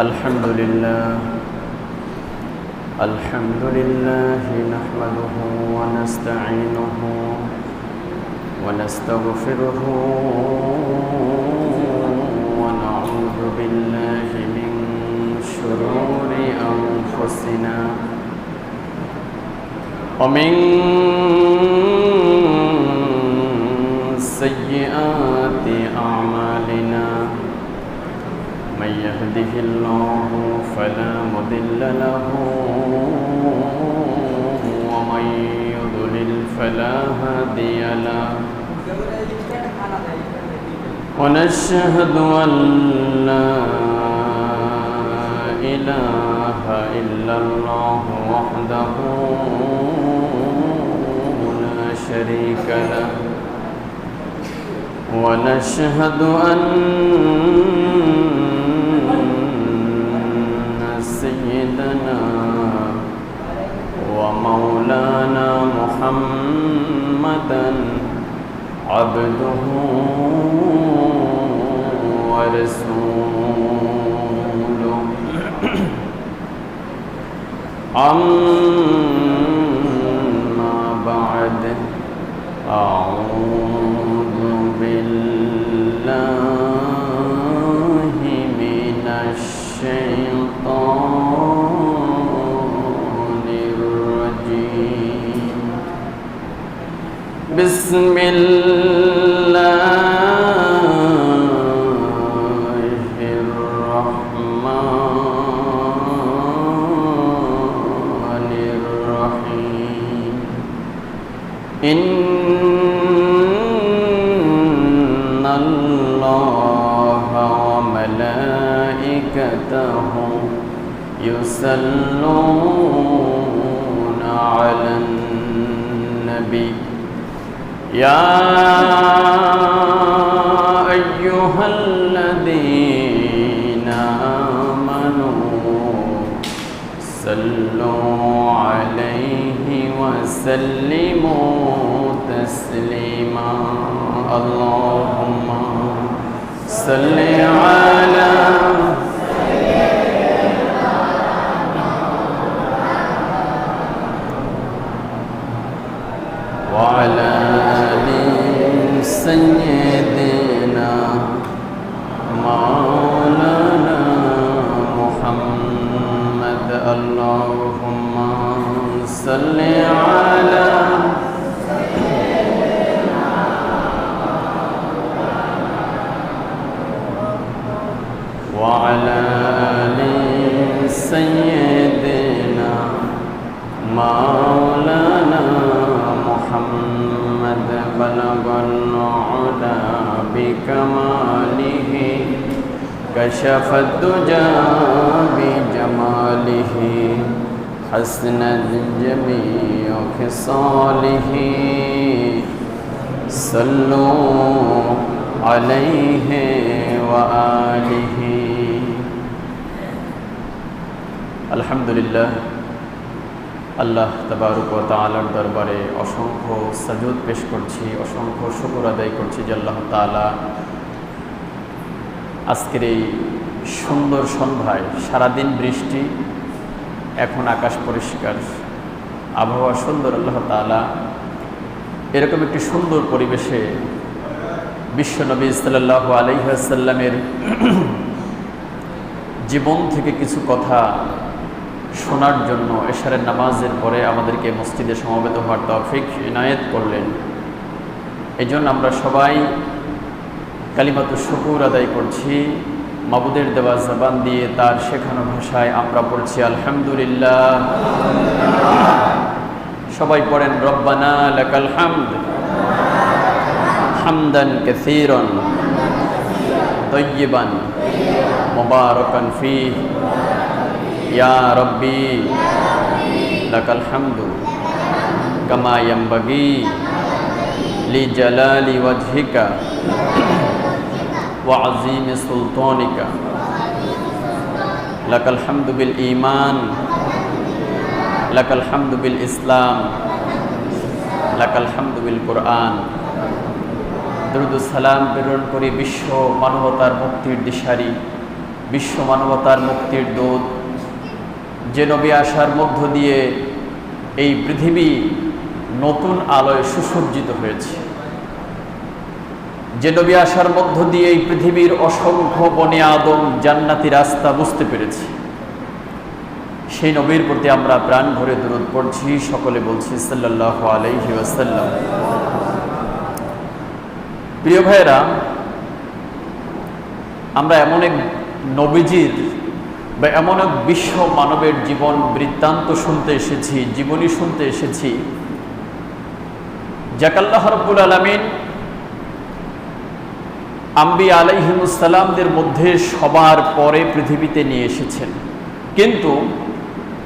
الحمد لله نحمده ونستعينه ونستغفره ونعوذ بالله من شرور أنفسنا ومن سيئات أعمالنا من يهده الله فلا مضل له ومن يضلل فلا هادي له ونشهد أن لا إله إلا الله وحده لا شريك له ونشهد أن سيدنا ومولانا محمدا عبده ورسوله أما بعد أعوذ بالله من الشيطان الرجيم بسم الله الرحمن الرحيم إن الله وملائكته يصلون على النبي يا أيها الذين آمنوا صلوا عليه وسلموا تسليما اللهم صل على وعلى آل سيدنا مولانا محمد اللهم صل على وعلى آل سيدنا مولانا محمد بلغ العلا بكماله كشف الدجى بجماله حسنت جميع خصاله صلوا عليه وآله আলহামদুলিল্লাহ আল্লাহ তাবারক ওয়া তাআলার দরবারে অসংখ্য সাজুদ পেশ করছি, অসংখ্য শুকর আদায় করছি যে আল্লাহ তাআলা আজকের এই সুন্দর সন্ধ্যায় সারাদিন বৃষ্টি, এখন আকাশ পরিষ্কার, আবহাওয়া সুন্দর, আল্লাহ তাআলা এরকম একটি সুন্দর পরিবেশে বিশ্বনবী সাল্লাল্লাহু আলাইহি ওয়াসাল্লামের জীবন থেকে কিছু কথা শোনার জন্য এশারের নামাজের পরে আমাদেরকে মসজিদে সমবেত হওয়ার তৌফিক ইনায়েত করলেন। এই জন্য আমরা সবাই কালিমাতু শুকুর আদায় করছি। মাবুদের দেওয়া জবান দিয়ে তার শেখানো ভাষায় আমরা পড়ছি আলহামদুলিল্লাহ। সবাই পড়েন রব্বানা লাকাল হামদ হামদান কাসীরান তাইয়িবান মুবারাকান ফীহি ইয়া রব্বি লাকাল হামদু কামা ইয়ানবাগি লিজালালি ওয়াজহিকা ওয়া আযীমি সুলতানিকা লাকাল হামদু বিল ঈমান লাকাল হামদু বিল ইসলাম লাকাল হামদু বিল কুরআন। দরুদ ও সালাম প্রেরণ করি বিশ্ব মানবতার মুক্তির দিশারি বিশ্ব মানবতার মুক্তির দূত, যে নবী আসার মধ্য দিয়ে এই পৃথিবী নতুন আলোয় সুসজ্জিত হয়েছে, যে নবী আসার মধ্য দিয়ে এই পৃথিবীর অসংখ্য বনে আদম জান্নাতি রাস্তা বুঝতে পেরেছে, সেই নবীর প্রতি আমরা প্রাণ ভরে দরুদ পড়ছি, সকলে বলছি সাল্লাল্লাহু আলাইহি ওয়াসাল্লাম। প্রিয় ভাইয়েরা, আমরা এমন এক নবীজির বা এমন এক বিশ্ব মানবের জীবন বৃত্তান্ত শুনতে এসেছি, জীবনী শুনতে এসেছি, যাকে আল্লাহ রাব্বুল আলামিন আম্বিয়া আলাইহিমুস সালামদের মধ্যে সবার পরে পৃথিবীতে নিয়ে এসেছেন। কিন্তু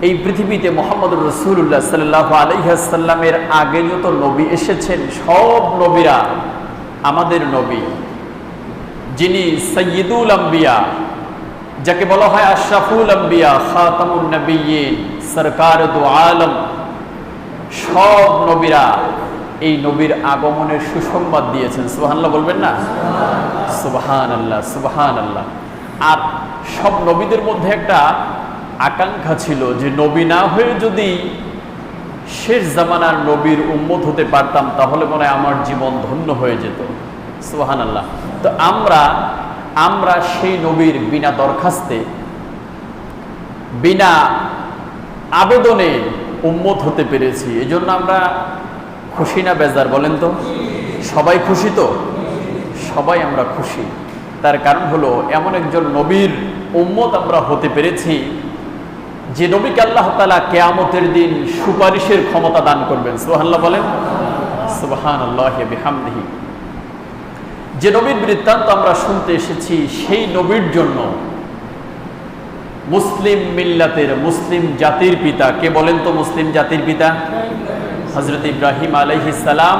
এই পৃথিবীতে মুহাম্মদুর রাসূলুল্লাহ সাল্লাল্লাহু আলাইহি ওয়াসাল্লামের আগে যত নবী এসেছেন, সব নবীরা আমাদের নবী, যিনি সাইয়্যিদুল আম্বিয়া, যাকে বলা হয় আশরাফুল আম্বিয়া, খাতামুন নবিয়্যিন, সরকার দু আলম, সব নবীরা এই নবীর আগমনের সুসংবাদ দিয়েছেন। সুবহানাল্লাহ বলবেন না? সুবহানাল্লাহ, সুবহানাল্লাহ। আর সব নবীদের মধ্যে একটা আকাঙ্ক্ষা ছিল যে নবী না হয়ে যদি শেষ জামানার নবীর উম্মত হতে পারতাম তাহলে মনে হয় আমার জীবন ধন্য হয়ে যেত। সুবহানাল্লাহ। তো আমরা সেই নবীর বিনা দরখাস্তে, বিনা আবেদনে উম্মত হতে পেরেছি। এই জন্য আমরা খুশি না বেজার বলেন তো? সবাই খুশি তো? সবাই আমরা খুশি। তার কারণ হলো এমন একজন নবীর উম্মত আমরা হতে পেরেছি যে নবীকে আল্লাহ তাআলা কিয়ামতের দিন সুপারিশের ক্ষমতা দান করবেন। সুবহানাল্লাহ বলেন। সুবহানাল্লাহি বিহামদিহি। যে নবীর বৃত্তান্ত আমরা শুনতে এসেছি, সেই নবীর জন্য মুসলিম মিল্লাতের, মুসলিম জাতির পিতা কে বলেন তো? মুসলিম জাতির পিতা হযরত ইব্রাহিম আলাইহিস সালাম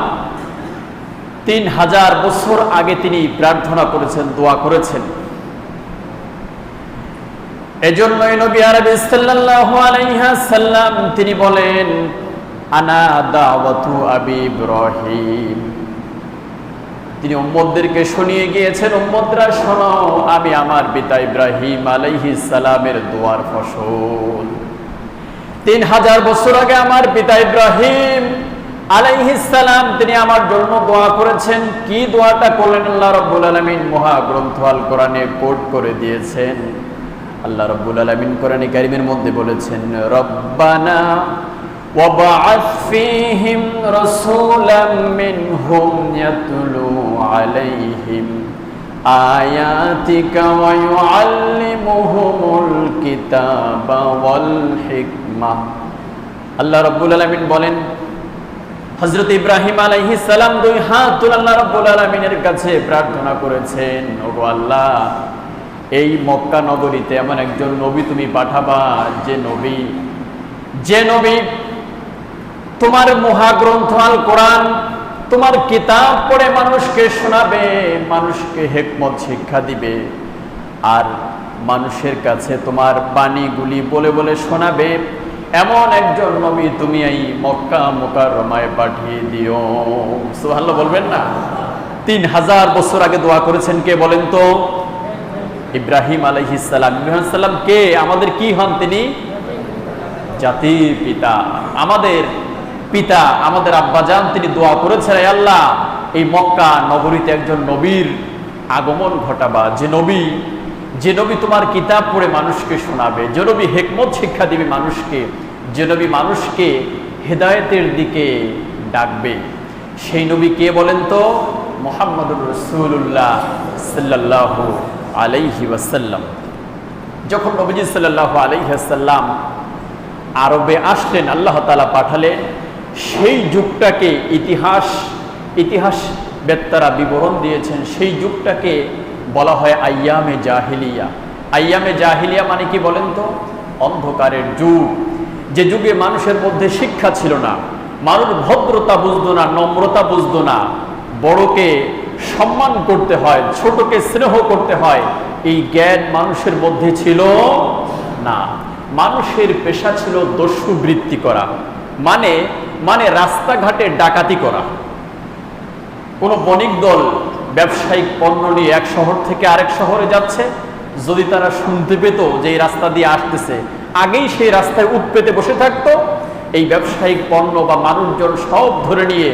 3000 বছর আগে তিনি প্রার্থনা করেছেন, দোয়া করেছেন। এজন্যই নবী আরবি সাল্লাল্লাহু আলাইহি ওয়াসাল্লাম তিনি বলেন, আনা দাওয়াতু আবি ইব্রাহিম। তিনি উম্মতদেরকে শুনিয়ে গিয়েছেন, উম্মতরা শোনো, আমি আমার পিতা ইব্রাহিম আলাইহিস সালামের দোয়ার ফসল। 3000 বছর আগে আমার পিতা ইব্রাহিম আলাইহিস সালাম তিনি আমার জন্য দোয়া করেছেন। কি দোয়াটা করলেন আল্লাহ রাব্বুল আলামিন মহাগ্রন্থ আল কোরআনে কোট করে দিয়েছেন। আল্লাহ রাব্বুল আলামিন কোরআনে কারীমের মধ্যে বলেছেন, রব্বানা ওয়াবআথ ফীহিম রাসূলাম মিনহুম ইয়াতলু আলাইহিম আয়াতিকা ওয়া ইউআল্লিমুহুমুল কিতাবা ওয়াল হিকমাহ। আল্লাহ রাব্বুল আলামিন বলেন, হযরত ইব্রাহিম আলাইহিস সালাম দুই হাত তুলে আল্লাহ রাব্বুল আলামিনের কাছে প্রার্থনা করেছেন, ওগো আল্লাহ, এই মক্কা নগরীতে এমন একজন নবী তুমি পাঠাবা, যে নবী তোমার মহাগ্রন্থ আল কোরআন, তোমার কিতাব পড়ে মানুষকে শোনাবে, মানুষকে হিকমত শিক্ষা দিবে, আর মানুষের কাছে তোমার বাণীগুলি বলে বলে শোনাবে, এমন একজন নবী তুমি এই মক্কা মুকাররমায় পাঠিয়ে দিও। সুবহানাল্লাহ বলবেন না? 3000 বছর আগে দোয়া করেছেন কে বলেন তো? ইব্রাহিম আলাইহিস সালাম। ইব্রাহিম সালাম কে? আমাদের কি হন তিনি? জাতির পিতা, আমাদের পিতা, আমাদের আব্বাজান। তিনি দোয়া করেছেন, হে আল্লাহ, এই মক্কা নগরীতে একজন নবীর আগমন ঘটাবা, যে নবী তোমার কিতাব পড়ে মানুষকে শোনাবে, যে নবী হিকমত শিক্ষা দিবে মানুষকে, যে নবী মানুষকে হেদায়েতের দিকে ডাকবে। সেই নবী কে বলেন তো? মুহাম্মদুর রাসূলুল্লাহ সাল্লাল্লাহু আলাইহি ওয়াসাল্লাম। যখন নবীজি সাল্লাল্লাহু আলাইহি ওয়াসাল্লাম আরবে আসলেন, আল্লাহ তাআলা পাঠালেন, সেই যুগটাকে ইতিহাস বেত্তারা বিবরণ দিয়েছেন, সেই যুগটাকে বলা হয় আইয়ামে জাহিলিয়া। আইয়ামে জাহিলিয়া মানে কি বলেন তো? অন্ধকারের যুগ। যে যুগে মানুষের মধ্যে শিক্ষা ছিল না, মানুষ ভদ্রতা বুঝতো না, নম্রতা বুঝতো না, বড়কে সম্মান করতে হয়, ছোটকে স্নেহ করতে হয়, এই জ্ঞান মানুষের মধ্যে ছিল না। মানুষের পেশা ছিল দস্যু বৃত্তি করা, মানে রাস্তাঘাটে ডাকাতি করা। কোনো বণিক দল ব্যবসায়িক পণ্য নিয়ে এক শহর থেকে আরেক শহরে যাচ্ছে, যদি তারা শুনতে পেত যে এই রাস্তা দিয়ে আসতেছে, আগেই সেই রাস্তায় উঠ পেতে বসে থাকতো, এই ব্যবসায়িক পণ্য বা মানুষজন সব ধরে নিয়ে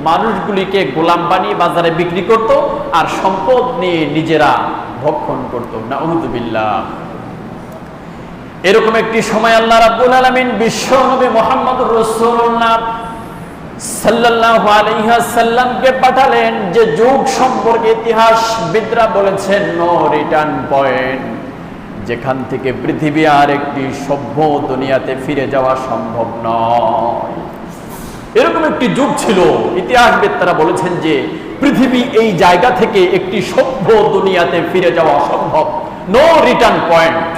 মানুষগুলিকে গোলাম বানিয়ে বাজারে বিক্রি করত, আর সম্পদ নিয়ে নিজেরা ভক্ষণ করত। নাউযুবিল্লাহ। এরকম একটি সময় আল্লাহ রাব্বুল আলামিন বিশ্ব নবী মুহাম্মদুর রাসূলুল্লাহ সাল্লাল্লাহু আলাইহি ওয়াসাল্লামকে পাঠালেন, যে যুগ সম্পর্কে ইতিহাসবিদরা বলেছেন নো রিটার্ন পয়েন্ট, যেখান থেকে পৃথিবী আর একটি সভ্য দুনিয়াতে ফিরে যাওয়া সম্ভব নয়। এরকম একটি যুগ ছিল। ইতিহাসবিদরা বলেছেন যে পৃথিবী এই জায়গা থেকে একটি সভ্য দুনিয়াতে ফিরে যাওয়া অসম্ভব, নো রিটার্ন পয়েন্ট।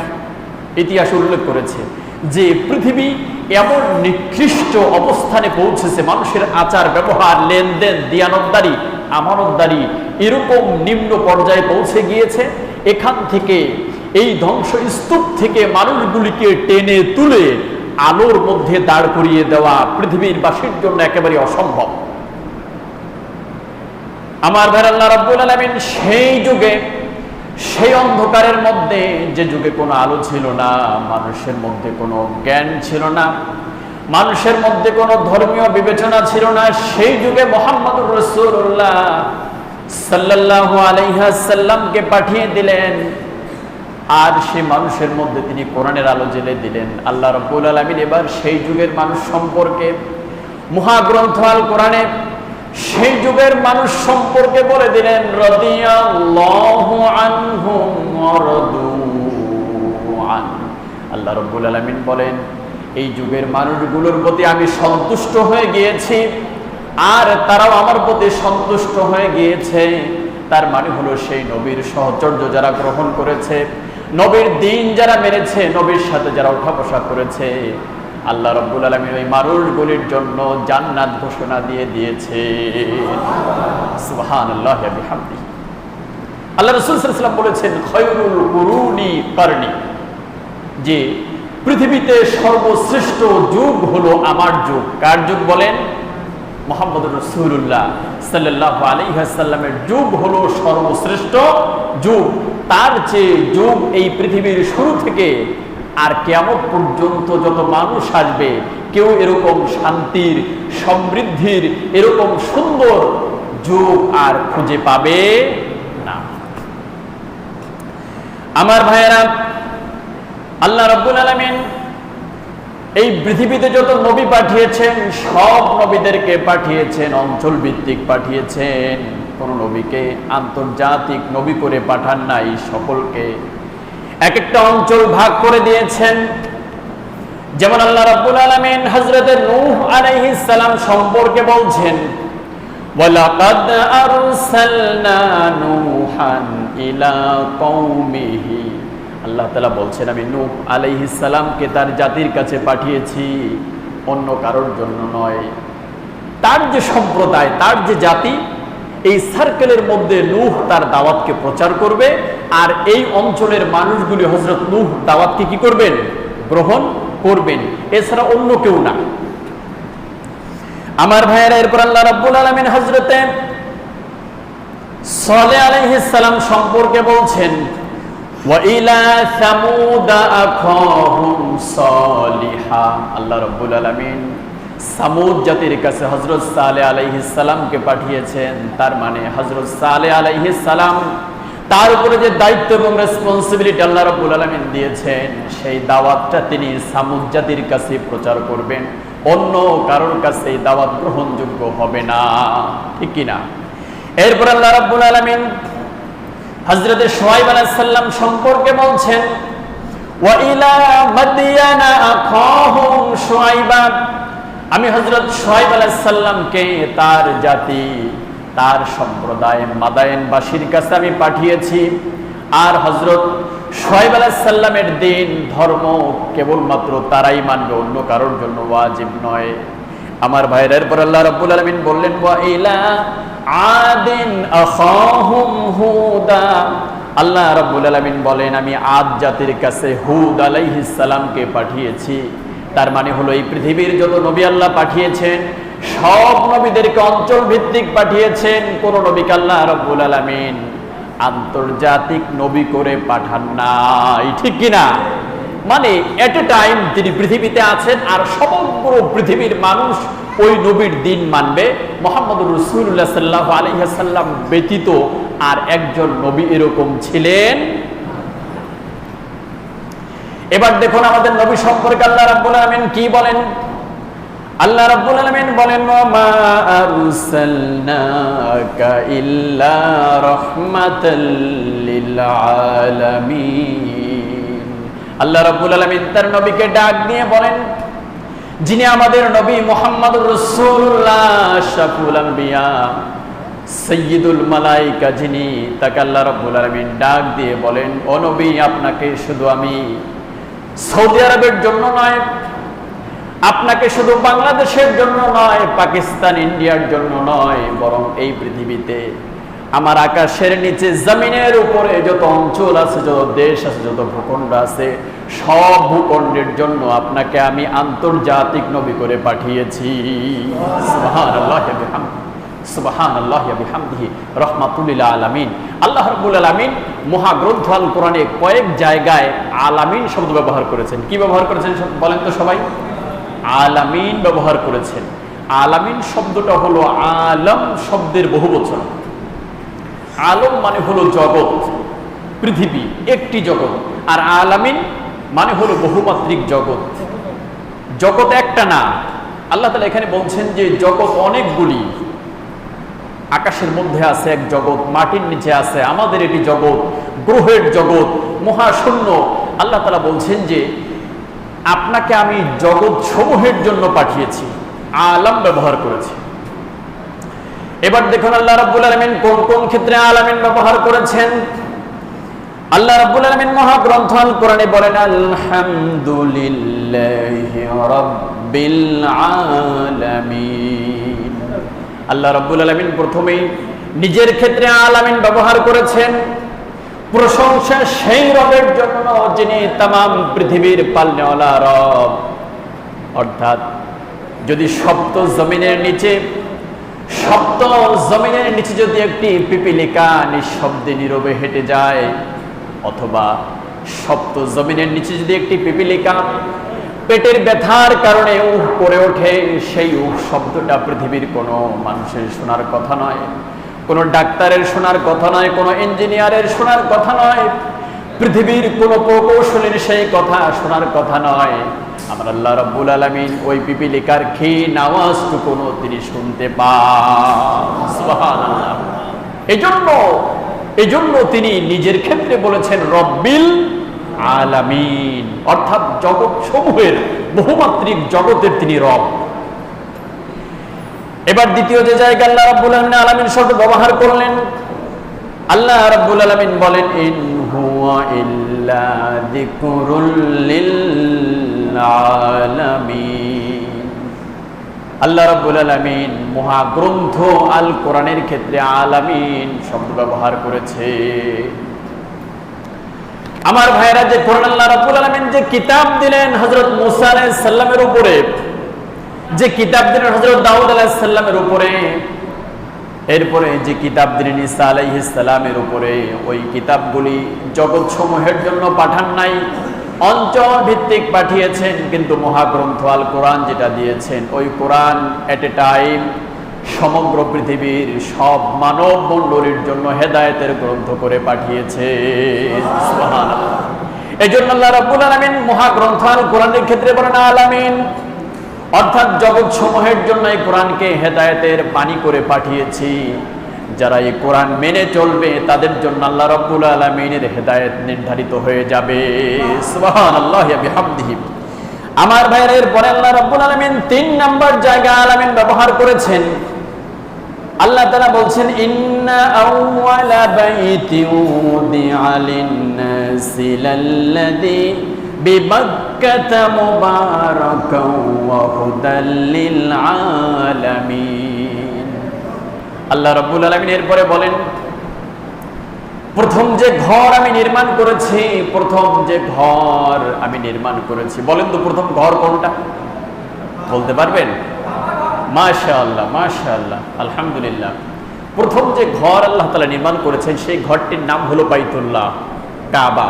ইতিহাস উল্লেখ করেছে যে পৃথিবী এমন নিকৃষ্ট অবস্থানে পৌঁছেছে, মানুষের আচার ব্যবহার, লেনদেন, দিয়ানতদারি, আমানতদারি এরকম নিম্ন পর্যায়ে পৌঁছে গিয়েছে। এখান থেকে, এই ধ্বংসস্তূপ থেকে মানুষগুলিকে টেনে তুলে আলোর মধ্যে দাঁড় করিয়ে দেওয়া পৃথিবীর বাসীর জন্য একেবারে অসম্ভব। আমার ভাই, আল্লাহ রাব্বুল আলামিন সেই যুগে, সেই অন্ধকারের মধ্যে, যে যুগে কোনো আলো ছিল না, মানুষের মধ্যে কোনো জ্ঞান ছিল না, মানুষের মধ্যে কোনো ধর্মীয় বিবেচনা ছিল না, সেই যুগে মুহাম্মদুর রাসূলুল্লাহ সাল্লাল্লাহু আলাইহি ওয়াসাল্লামকে পাঠিয়ে দিলেন, আর সেই মানুষের মধ্যে তিনি কোরআনের আলো জ্বেলে দিলেন। আল্লাহ রাব্বুল আলামিন এবার সেই যুগের মানুষ সম্পর্কে মহাগ্রন্থ আল কোরআনে সেই যুগের মানুষ সম্পর্কে বলে দিলেন, রাদিয়াল্লাহু আনহুম ওয়া রাদু আন। আল্লাহ রাব্বুল আলামিন বলেন, এই যুগের মানুষগুলোর প্রতি আমি সন্তুষ্ট হয়ে গিয়েছি, আর তারাও আমার প্রতি সন্তুষ্ট হয়ে গিয়েছে। তার মানে হলো সেই নবীর সহচর্য যারা গ্রহণ করেছে, নবীর দিন যারা মেনেছে, নবীর সাথে যারা উঠা বসা করেছে, আল্লাহ রাব্বুল আলামিন ওই মানুষগুলির জন্য জান্নাত ঘোষণা দিয়ে দিয়েছে। সুবহানাল্লাহি ওয়া বিহামদিহি। আল্লাহ রাসূল সাল্লাল্লাহু আলাইহি ওয়াসাল্লাম বলেছেন, খায়রুল কুরুনি কারনি, যে পৃথিবীতে সর্বশ্রেষ্ঠ যুগ হলো আমার যুগ। কার যুগ বলেন? মুহাম্মদুর রাসূলুল্লাহ সাল্লাল্লাহু আলাইহি ওয়াসাল্লামের যুগ হলো সর্বশ্রেষ্ঠ যুগ। তার চেয়ে যুগ এই পৃথিবীর শুরু থেকে আর কিয়ামত পর্যন্ত যত মানুষ আসবে, কেউ এরকম শান্তির, সমৃদ্ধির, এরকম সুন্দর যুগ আর খুঁজে পাবে না। আমার ভাইয়েরা, আল্লাহ রাব্বুল আলামিন এই পৃথিবীতে যত নবী পাঠিয়েছেন, সব নবীদেরকে পাঠিয়েছেন অঞ্চল ভিত্তিক পাঠিয়েছেন। কোন নবীকে আন্তর্জাতিক নবী করে পাঠান নাই, সকলকে এক একটা অঞ্চল ভাগ করে দিয়েছেন। যেমন আল্লাহ রাব্বুল আলামিন হযরত নূহ আলাইহিস সালাম সম্পর্কে বলছেন, ওয়ালাকাদ আরসালনা নূহান ইলা কওমিহি। আল্লাহ তাআলা বলছেন, আমি নূহ আলাইহিস সালামকে তার জাতির কাছে পাঠিয়েছি, অন্য কারোর জন্য নয়। তার যে সম্প্রদায়, তার যে জাতি, এই সার্কেলের মধ্যে নূহ তার দাওয়াতকে প্রচার করবে, আর এই অঞ্চলের মানুষগুলি হযরত নূহ দাওয়াতকে কি করবেন? গ্রহণ করবেন, এছাড়া অন্য কেউ না। আমার ভাইয়েরা, এরপর আল্লাহ রাব্বুল আলামিন হযরতে সালেহ আলাইহিস সালাম সম্পর্কে বলছেন, ওয়া ইলা সামুদ আখাহুম সালিহা। আল্লাহ রাব্বুল আলামিন সামুদ জাতির কাছে হযরত সালেহ আলাইহিস সালামকে পাঠিয়েছেন। তার মানে হযরত সালেহ আলাইহিস সালাম, তার উপরে যে দায়িত্ব এবং রেসপন্সিবিলিটি আল্লাহ রাব্বুল আলামিন দিয়েছেন, সেই দাওয়াতটা তিনি সামুদ জাতির কাছে প্রচার করবেন, অন্য কারোর কাছে এই দাওয়াত গ্রহণযোগ্য হবে না, ঠিক কি না? এরপর আল্লাহ রাব্বুল আলামিন হযরত শুআয়ব আলাইহিস সালাম সম্পর্কে বলছেন, ওয়া ইলা মাদিয়ানা আখাহুম শুআয়বা। আমি হযরত শুআয়ব আলাইহিস সালামকে তার জাতি, তার সম্প্রদায় মাদায়েনবাসীর কাছে আমি পাঠিয়েছি। আর হযরত শুআয়ব আলাইহিস সালামের দিন, ধর্ম কেবলমাত্র তারাই মানবে, অন্য কারোর জন্য ওয়াজিব নয়। আমার ভাইয়ের, এরপর আল্লাহ রাব্বুল আলামিন বললেন, ওয়া ইলা আদিন আখাহুম হুদা। আল্লাহ রাব্বুল আলামিন বলেন, আমি আদ জাতির কাছে হুদ আলাইহিস সালামকে পাঠিয়েছি। তার মানে হলো, এই পৃথিবীর যত নবী আল্লাহ পাঠিয়েছেন, সব নবীদেরকে অঞ্চল ভিত্তিক পাঠিয়েছেন। কোন নবীকে আল্লাহ রাব্বুল আলামিন আন্তর্জাতিক নবী করে পাঠান নাই, ঠিক কিনা? মানে এট এ টাইম তিনি পৃথিবীতে আছেন আর সমগ্র পৃথিবীর মানুষ ওই নবীর দিন মানবে। মুহাম্মদুর রাসূলুল্লাহ সাল্লাল্লাহু আলাইহি ওয়াসাল্লাম ব্যতীত আর একজন নবী এরকম ছিলেন। এবার দেখুন আমাদের নবী সম্পর্কে আল্লাহ রাব্বুল আলামিন কি বলেন। আল্লাহ রাব্বুল আলামিন বলেন, মা আরসালনাকা ইল্লা রাহমাতাল লিল আলামিন। আল্লাহ রাব্বুল আলামিন তার নবীকে ডাক দিয়ে বলেন, যিনি আমাদের নবী মুহাম্মদুর রাসূলুল্লাহ আশরাফুল আম্বিয়া সাইয়্যিদুল মালায়েকা, যিনি, তাকে আল্লাহ রাব্বুল আলামিন ডাক দিয়ে বলেন, ও নবী, আপনাকে শুধু আমি সৌদি আরবের জন্য নয়, আপনাকে শুধু বাংলাদেশের জন্য নয়, পাকিস্তান ইন্ডিয়ার জন্য নয়, বরং এই পৃথিবীতে আমার আকাশের নিচে জমিনের উপরে যত অঞ্চল আছে, যত দেশ আছে, যত ভূখণ্ড আছে, সব ভূখণ্ডের জন্য আপনাকে আমি আন্তর্জাতিক নবী করে পাঠিয়েছি। সুবহানাল্লাহি ওয়া বিহামদিহি, সুবহানাল্লাহি ওয়া বিহামদিহি, রাহমাতুল লিল আলামিন। আল্লাহ রাব্বুল আলামিন মহাগ্রন্থ আল কোরআনে কয়েক জায়গায় আলামিন শব্দ ব্যবহার করেছেন। কি ব্যবহার করেছেন বলেন তো সবাই? আলামিন ব্যবহার করেছেন। আলামিন শব্দটা হলো আলম শব্দের বহুবচন। আলম মানে হলো জগৎ, পৃথিবী, একটি জগৎ। আর আলামিন মানে হলো বহুমাত্রিক জগৎ। জগৎ একটা না, আল্লাহ তাআলা এখানে বলছেন যে জগৎ অনেকগুলি। আকাশের মধ্যে আছে এক জগৎ, মাটির নিচে আছে আমাদের এটি জগৎ, গ্রহের জগৎ, মহাশূন্য। আল্লাহ তাআলা বলছেন যে আপনাকে আমি জগৎ সমূহের জন্য পাঠিয়েছি, আলাম ব্যবহার করেছি। এবার দেখুন আল্লাহ রাব্বুল আলামিন কোন কোন ক্ষেত্রে আলামিন ব্যবহার করেছেন। আল্লাহ রাব্বুল আলামিন মহাগ্রন্থ আল কোরআনে বলেন, আলহামদুলিল্লাহি রাব্বিল আলামিন। আল্লাহ রাব্বুল আলামিন প্রথমেই নিজের ক্ষেত্রে আলামিন ব্যবহার করেছেন। প্রশংসা সেই রবের জন্য যিনি তামাম পৃথিবীর পালনেওয়ালা রব। অর্থাৎ যদি সপ্ত জমিনের নিচে যদি একটি পিপীলিকা নিঃশব্দে নীরবে হেঁটে যায়, অথবা সপ্ত জমিনের নিচে যদি একটি পিপীলিকা পেটের ব্যথার কারণে উহ করে ওঠে, সেই উহ শব্দটা পৃথিবীর কোনো মানুষের শোনার কথা নয়, কোনো ডাক্তারের শোনার কথা নয়, কোনো ইঞ্জিনিয়ারের শোনার কথা নয়, পৃথিবীর কোনো প্রকৌশলীর সেই কথা শোনার কথা নয়। আমার আল্লাহ রাব্বুল আলামিন ওই পিপীলিকার ক্ষীণ আওয়াজটুকুনো তিনি শুনতে পান। সুবহানাল্লাহ। এজন্য তিনি নিজের ক্ষেত্রে বলেছেন রব্বিল আলামিন, অর্থাৎ জগৎ সমূহের, বহুমাত্রিক জগতের তিনি রব। এবার দ্বিতীয় যে জায়গা আল্লাহ রাব্বুল আলামিন আলামিন শব্দ ব্যবহার করলেন, আল্লাহ রাব্বুল আলামিন বলেন, ইন হুয়া ইল্লা যিকরুল লিল আলামিন। আল্লাহ রাব্বুল আলামিন মহাগ্রন্থ আল কোরআনের ক্ষেত্রে আলামিন শব্দ ব্যবহার করেছে। আমার ভাইরা, যে কোরআন আল্লাহ রাব্বুল আলামিন যে কিতাব দিলেন হযরত মুসা আলাইহিস সালামের উপরে, যে কিতাব দিলেন হযরত দাউদ আলাইহিস সালামের উপরে, এরপরে যে কিতাব দিলেন ঈসা আলাইহিস সালামের উপরে, ওই কিতাবগুলি জগৎ সমূহের জন্য পাঠান নাই, অঞ্চল ভিত্তিক পাঠিয়েছেন। কিন্তু মহাগ্রন্থ আল কোরআন যেটা দিয়েছেন, ওই কোরআন এট এ টাইম সমগ্র পৃথিবীর সব মানব মণ্ডলীর জন্য হেদায়েতের গ্রন্থ করে পাঠিয়েছে। সুবহানাল্লাহ। এজন্য আল্লাহ রাব্বুল আলামিন মহাগ্রন্থ আল কোরআনের ক্ষেত্রে বলেন আলামিন, অর্থাৎ জগৎ সমূহের জন্য এই কোরআনকে হেদায়েতের বাণী করে পাঠিয়েছি। যারা এই কোরআন মেনে চলবে তাদের জন্য আল্লাহ রাব্বুল আলামিনের হেদায়েত নির্ধারিত হয়ে যাবে। সুবহানাল্লাহি ওয়া বিহামদিহি। আমার ভাইরা, এরপরে আল্লাহ রাব্বুল আলামিন ৩ নাম্বার জায়গা আলামিন ব্যবহার করেছেন। আল্লাহ তাআলা বলছেন, ইন্না আউওয়ালা বাইতিন উদিআ লিন-নাসি লাল্লাযী বিবাক্কাতা মুবারাকাও ওয়া হুদাল লিল আলামিন। আল্লাহ রাব্বুল আলামিন এরপরে বলেন, প্রথম যে ঘর আমি নির্মাণ করেছি, বলেন তো প্রথম ঘর কোনটা? বলতে পারবেন? মাশাআল্লাহ, মাশাআল্লাহ, আলহামদুলিল্লাহ। প্রথম যে ঘর আল্লাহ তাআলা নির্মাণ করেছেন সেই ঘরটির নাম হলো বাইতুল্লাহ, কাবা।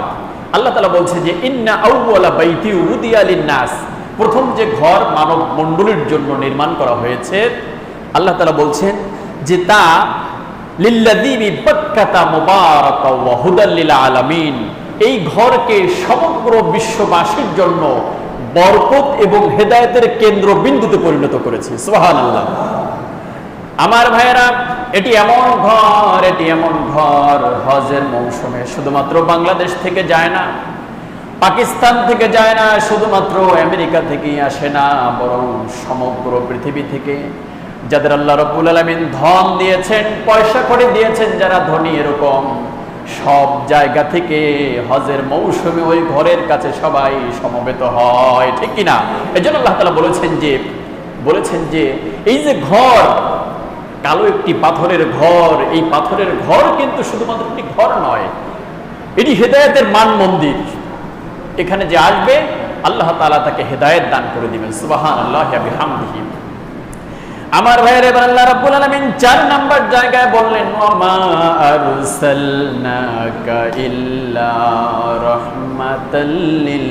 আল্লাহ তাআলা বলছে যে ইন্না আউওয়ালা বাইতি উদিয়া লিন-নাস, প্রথম যে ঘর মানব মণ্ডলীর জন্য নির্মাণ করা হয়েছে, আল্লাহ তাআলা বলছেন যে তা লিল্লাযী বিবাক্কাতা মুবারাকাও ওয়া হুদাল লিল আলামিন, এই ঘরকে সমগ্র বিশ্ববাসীর জন্য বরকত এবং হেদায়েতের কেন্দ্রবিন্দুতে পরিণত করেছে। সুবহানাল্লাহ। আমার ভাইয়েরা, এটি এমন ঘর হজের মৌসুমে শুধুমাত্র বাংলাদেশ থেকে যায় না, পাকিস্তান থেকে যায় না, শুধুমাত্র আমেরিকা থেকেই আসে না, বরং সমগ্র পৃথিবী থেকে যাদের আল্লাহ রাব্বুল আলামিন ধন দিয়েছেন, পয়সা করে দিয়েছেন, যারা ধনী, এরকম সব জায়গা থেকে হজের মৌসুমে ওই ঘরের কাছে সবাই সমবেত হয়, ঠিক কিনা? এজন্য আল্লাহ তাআলা বলেছেন যে এই যে ঘর, কালো একটি পাথরের ঘর, এই পাথরের ঘর কিন্তু শুধুমাত্র একটি ঘর নয়, এটি হেদায়েতের মান মন্দির। এখানে যে আসবে আল্লাহ তাআলা তাকে হেদায়েত দান করে দিবেন। সুবহানাল্লাহি ওয়া বিহামদিহি। আমার ভাইয়ের, এবার আল্লাহ রাব্বুল আলামিন 4 নাম্বার জায়গায় বললেন ওয়ামা আরসালনাকা ইল্লা রাহমাতাল লিল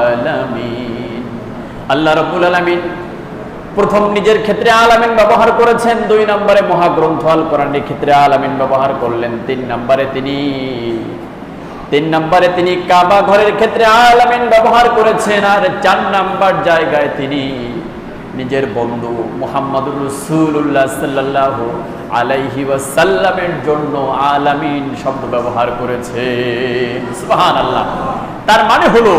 আলামিন। আল্লাহ রাব্বুল আলামিন প্রথম নিজের ক্ষেত্রে আলামিন ব্যবহার করেছেন, 2 নম্বরে মহাগ্রন্থ আল কোরআনের ক্ষেত্রে আলামিন ব্যবহার করলেন, 3 নম্বরে তিনি কাবা ঘরের ক্ষেত্রে আলামিন ব্যবহার করেছেন, আর 4 নাম্বার জায়গায় তিনি নিজের বন্ধু মুহাম্মদুর রাসূলুল্লাহ সাল্লাল্লাহু আলাইহি ওয়াসাল্লামের জন্য আলামিন শব্দ ব্যবহার করেছেন। সুবহানাল্লাহ। তার মানে হলো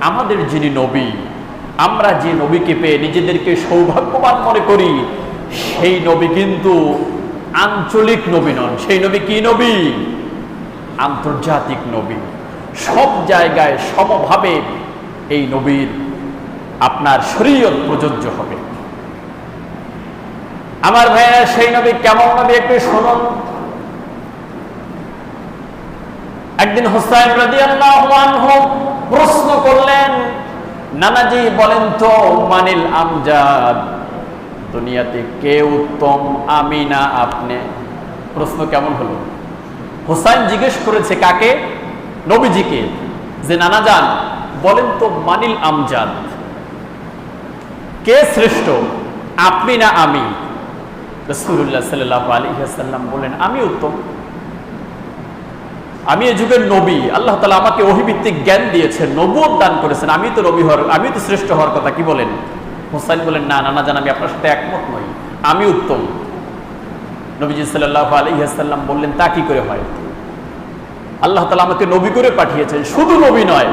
আমাদের যিনি নবী, আমরা যে নবীকে পেয়ে নিজেদেরকে সৌভাগ্যবান মনে করি, সেই নবী কিন্তু আঞ্চলিক নবী নন। সেই নবী কি নবী? আন্তর্জাতিক নবী। সব জায়গায় সমভাবে এই নবীর আপনার শরীয়ত প্রযোজ্য হবে। আমার ভাইয়েরা, সেই নবী কেমন নবী একটু শুনুন। একদিন হুসাইন রাদিয়াল্লাহু আনহু প্রশ্ন করলেন, নানাজি বলেন তো মানিল আমজাদ, দুনিয়াতে কে উত্তম, আমি না আপনি? প্রশ্ন কেমন হলো? হুসাইন জিজ্ঞেস করেছে কাকে? নবীজিকে, যে নানা যান বলেন তো মানিল আমজাদ, কে শ্রেষ্ঠ, আপনি না আমি? রাসূলুল্লাহ সাল্লাল্লাহু আলাইহি ওয়াসাল্লাম বলেন, আমি উত্তম, আমি এই যুগের নবী, আল্লাহ তাআলা আমাকে ওহীভিত্তিক জ্ঞান দিয়েছেন, নবুয়ত দান করেছেন, আমি তো নবী হওয়ার, আমি তো শ্রেষ্ঠ হওয়ার কথা। কি বলেন? হুসাইন বলেন, না নানা জান, আমি আপনার সাথে একমত নই, আমি উত্তম। নবীজি সাল্লাল্লাহু আলাইহি ওয়াসাল্লাম বললেন, তা কি করে হয়? আল্লাহ তাআলা আমাকে নবী করে পাঠিয়েছেন, শুধু নবী নয়,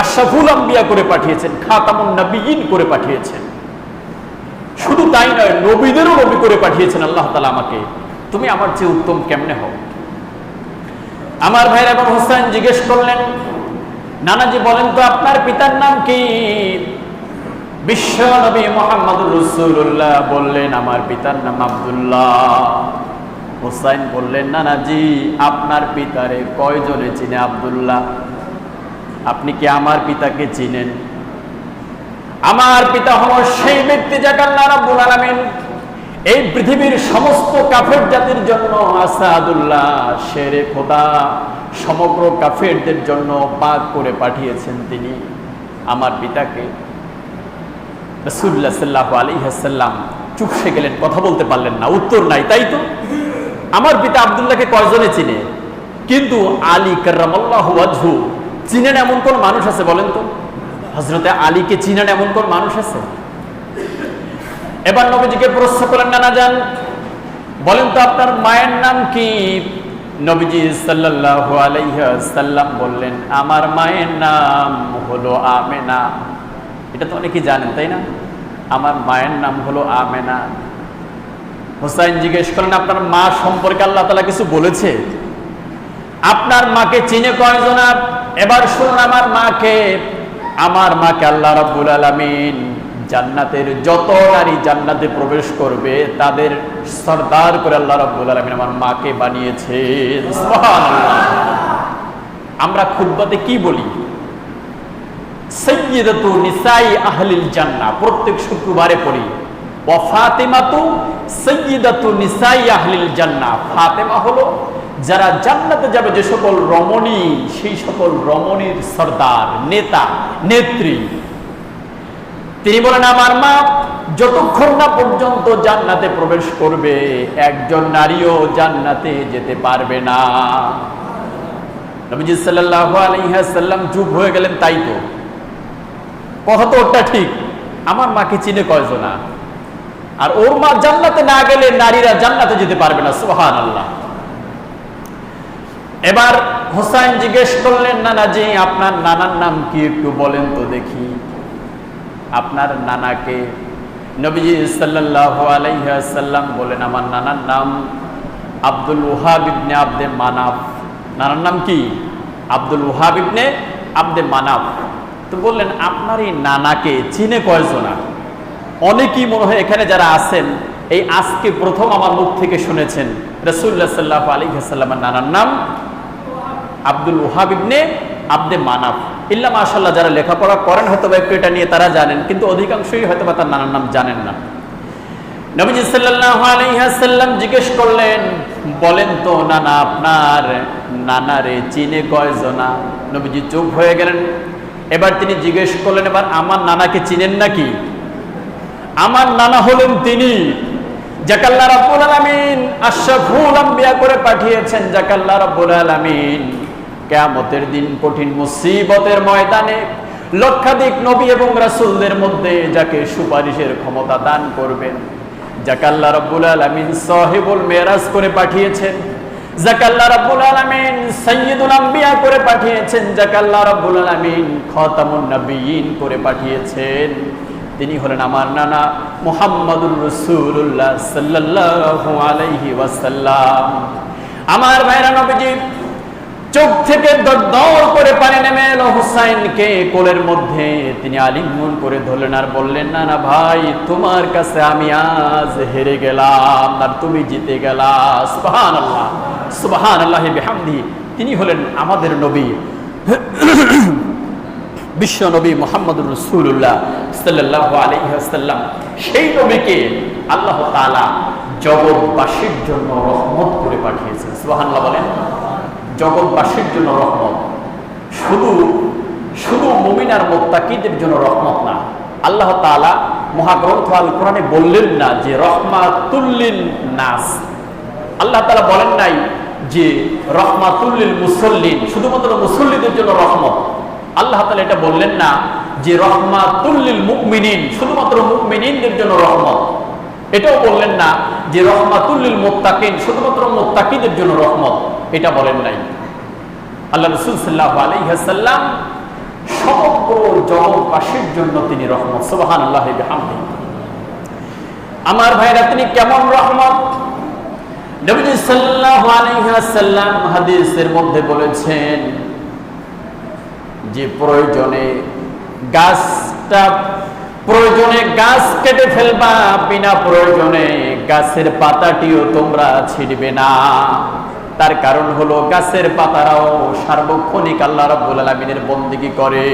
আশরাফুল আম্বিয়া করে পাঠিয়েছেন, খাতামুন নবিয়্যিন করে পাঠিয়েছেন। শুধু তাই নয়, নবীদেরও নবী করে পাঠিয়েছেন আল্লাহ তাআলা আমাকে। তুমি আমার চেয়ে উত্তম কেমনে হও? আমার ভাইরা, এবং হুসাইন জিজ্ঞেস করলেন, নানাজি বলেন তো আপনার পিতার নাম কি? বিশ্ব নবী মুহাম্মদুর রাসূলুল্লাহ বললেন, আমার পিতার নাম আব্দুল্লাহ। হুসাইন বললেন, নানাজি আপনার পিতারে কয়জনে চিনে আব্দুল্লাহ? আপনি কি আমার পিতাকে চিনেন? আমার পিতা হলো সেই ব্যক্তি যাকে আল্লাহ রাব্বুল আলামিন এই পৃথিবীর সমস্ত কাফের জাতির জন্য আসাদুল্লাহ, শেরে খোদা, সমগ্র কাফেরদের জন্য পাক করে পাঠিয়েছেন তিনি আমার পিতাকে। রাসূলুল্লাহ সাল্লাল্লাহু আলাইহি ওয়াসাল্লাম চুপসে গেলেন, কথা বলতে পারলেন না, উত্তর নাই। তাই তো আমার পিতা আব্দুল্লাহকে কয়জনে চিনে? কিন্তু আলী কাররামাল্লাহু ওয়াজহু চিনেন এমন কোন মানুষ আছে বলেন তো? হযরতে আলীকে চিনেন এমন কোন মানুষ আছে? এবার নবীজিকে প্রশ্ন করলেন, নানা যান বলেন তো আপনার মায়ের নাম কি? নবীজি সাল্লাল্লাহু আলাইহি ওয়াসাল্লাম বললেন, আমার মায়ের নাম হলো আমেনা। এটা তো অনেকেই জানেন তাই না? আমার মায়ের নাম হলো আমেনা। হুসাইন জিজ্ঞেস করলেন, আপনার মা সম্পর্কে আল্লাহ তাআলা কিছু বলেছে? আপনার মাকে চিনে কয়জন? এবার শুনুন, আমার মাকে আল্লাহ রাব্বুল আলামিন জান্নাতের যত নারী জান্নাতে প্রবেশ করবে তাদের সরদার করে আল্লাহ রাব্বুল আলামিন আমার মাকে বানিয়েছেন। সুবহানাল্লাহ। আমরা খুতবাতে কি বলি? সাইয়্যিদাতু নিসাই আহলিল জান্নাহ, প্রত্যেক শুক্রবারে পড়ি। ওয়া ফাতিমাতু সাইয়্যিদাতু নিসাই আহলিল জান্নাহ। ফাতেমা হলো যারা জান্নাতে যাবে যে সকল রমণী, সেই সকল রমণীর সর্দার, নেতা, নেত্রী। তিনি বলেন আমার মা যতক্ষণ না পর্যন্ত জান্নাতে প্রবেশ করবে একজন নারীও জান্নাতে যেতে পারবে না। নবীজি সাল্লাল্লাহু আলাইহি ওয়াসাল্লাম চুপ হয়ে গেলেন। তাই তো, কথা তো ওটা ঠিক, আমার মাকে চিনে কয়জনা, আর ওর মা জান্নাতে না গেলে নারীরা জান্নাতে যেতে পারবে না। সুবহানাল্লাহ। এবার হোসাইন জিজ্ঞেস করলেন, নানাজি আপনার নানার নাম কি একটু বলেন তো দেখি, আপনার নানাকে? নবীজি সাল্লাল্লাহু আলাইহি ওয়াসাল্লাম বলেন আমার নানার নাম আব্দুল ওয়াহাব ইবনে আব্দে মানাফ। নানার নাম কি? আব্দুল ওয়াহাব ইবনে আব্দে মানাফ। তো বললেন আপনার এই নানাকে চিনে কয়জনা? অনেকেই মনে হয় এখানে যারা আছেন এই আজকে প্রথম আমার মুখ থেকে শুনেছেন রাসূলুল্লাহ সাল্লাল্লাহু আলাইহি ওয়াসাল্লামের নানার নাম আব্দুল ওয়াহাব ইবনে আব্দে মানাফ। ইল্লা মাশাআল্লাহ যারা লেখাপড়া করেন হয়তো একটু এটা নিয়ে তারা জানেন, কিন্তু অধিকাংশই হয়তো বা তার নানার নাম জানেন না। নবীজি সাল্লাল্লাহু আলাইহি ওয়াসাল্লাম জিজ্ঞেস করলেন, বলেন তো নানা আপনার নানারে চিনে কয়জনা? নবীজি চুপ হয়ে গেলেন। এবার তিনি জিজ্ঞেস করলেন, এবার আমার নানাকে চিনেন নাকি? আমার নানা হলেন তিনি যাকে আল্লাহ রাব্বুল আলামিন আশরাফুল আম্বিয়া করে পাঠিয়েছেন, যাকে আল্লাহ রাব্বুল আলামিন কিয়ামতের দিন কঠিন মুসিবতের ময়দানে লক্ষাধিক নবী এবং রাসূলদের মধ্যে যাকে সুপারিশের ক্ষমতা দান করবেন, যাকে আল্লাহ রাব্বুল আলামিন সাহিবুল মেরাজ করে পাঠিয়েছেন, যাকে আল্লাহ রাব্বুল আলামিন সাইয়্যিদুল আম্বিয়া করে পাঠিয়েছেন, যাকে আল্লাহ রাব্বুল আলামিন খাতামুন নবিয়্যিন করে পাঠিয়েছেন, তিনি হলেন আমার নানা মুহাম্মাদুর রাসূলুল্লাহ সাল্লাল্লাহু আলাইহি ওয়াসাল্লাম। আমার ভাইরা, নবীজি চোখ থেকে দরদর করে পানি নেমে এলো হুসাইনকে কোলের মধ্যে। তিনি আলিঙ্গন করে ধরলেন আর বললেন, নানা ভাই তোমার কাছে আমি আজ হেরে গেলাম আর তুমি জিতে গেলা। সুবহানাল্লাহ, সুবহানাল্লাহি বিহামদিহি। তিনি হলেন আমাদের নবী, বিশ্ব নবী মুহাম্মদুর রাসূলুল্লাহ সাল্লাল্লাহু আলাইহি ওয়াসাল্লাম। সেই নবীকে আল্লাহ তাআলা জগৎবাসীর জন্য রহমত করে পাঠিয়েছেন। সুবহানাল্লাহ বলেন। জগৎবাসীর জন্য রহমত, শুধু শুধু মুমিন আর মুত্তাকিদের জন্য রহমত না। আল্লাহ তাআলা মহাগ্রন্থ আল কোরআনে বললেন না যে রহমাতুল লিন নাস। আল্লাহ তাআলা বলেন নাই যে রহমাতুল লিল মুসাল্লিন, শুধুমাত্র মুসল্লিদের জন্য রহমত। আল্লাহ তাআলা এটা বললেন না যে রহমাতুল লিল মুমিনিন, শুধুমাত্র মুমিনিনদের জন্য রহমত। এটাও বললেন না যে রহমাতুল লিল মুত্তাকিন, শুধুমাত্র মুত্তাকিদের জন্য রহমত। এটা বলেন নাই। আল্লাহ রাসূল সাল্লাল্লাহু আলাইহি ওয়াসাল্লাম সমগ্র জগৎবাসীর জন্য তিনি রহমত। সুবহানাল্লাহি বিহামদিহি। আমার ভাইরা, তিনি কেমন রহমত? নবী সাল্লাল্লাহু আলাইহি ওয়াসাল্লাম হাদিসের মধ্যে বলেছেন যে প্রয়োজনে গাছ কেটে ফেলবা, বিনা প্রয়োজনে গাছের পাতাটিও তোমরা ছিঁড়বে না। তার কারণ হলো গাছের পাতারাও সার্বক্ষণিক আল্লাহ রাব্বুল আলামিনের বন্দেগী করে।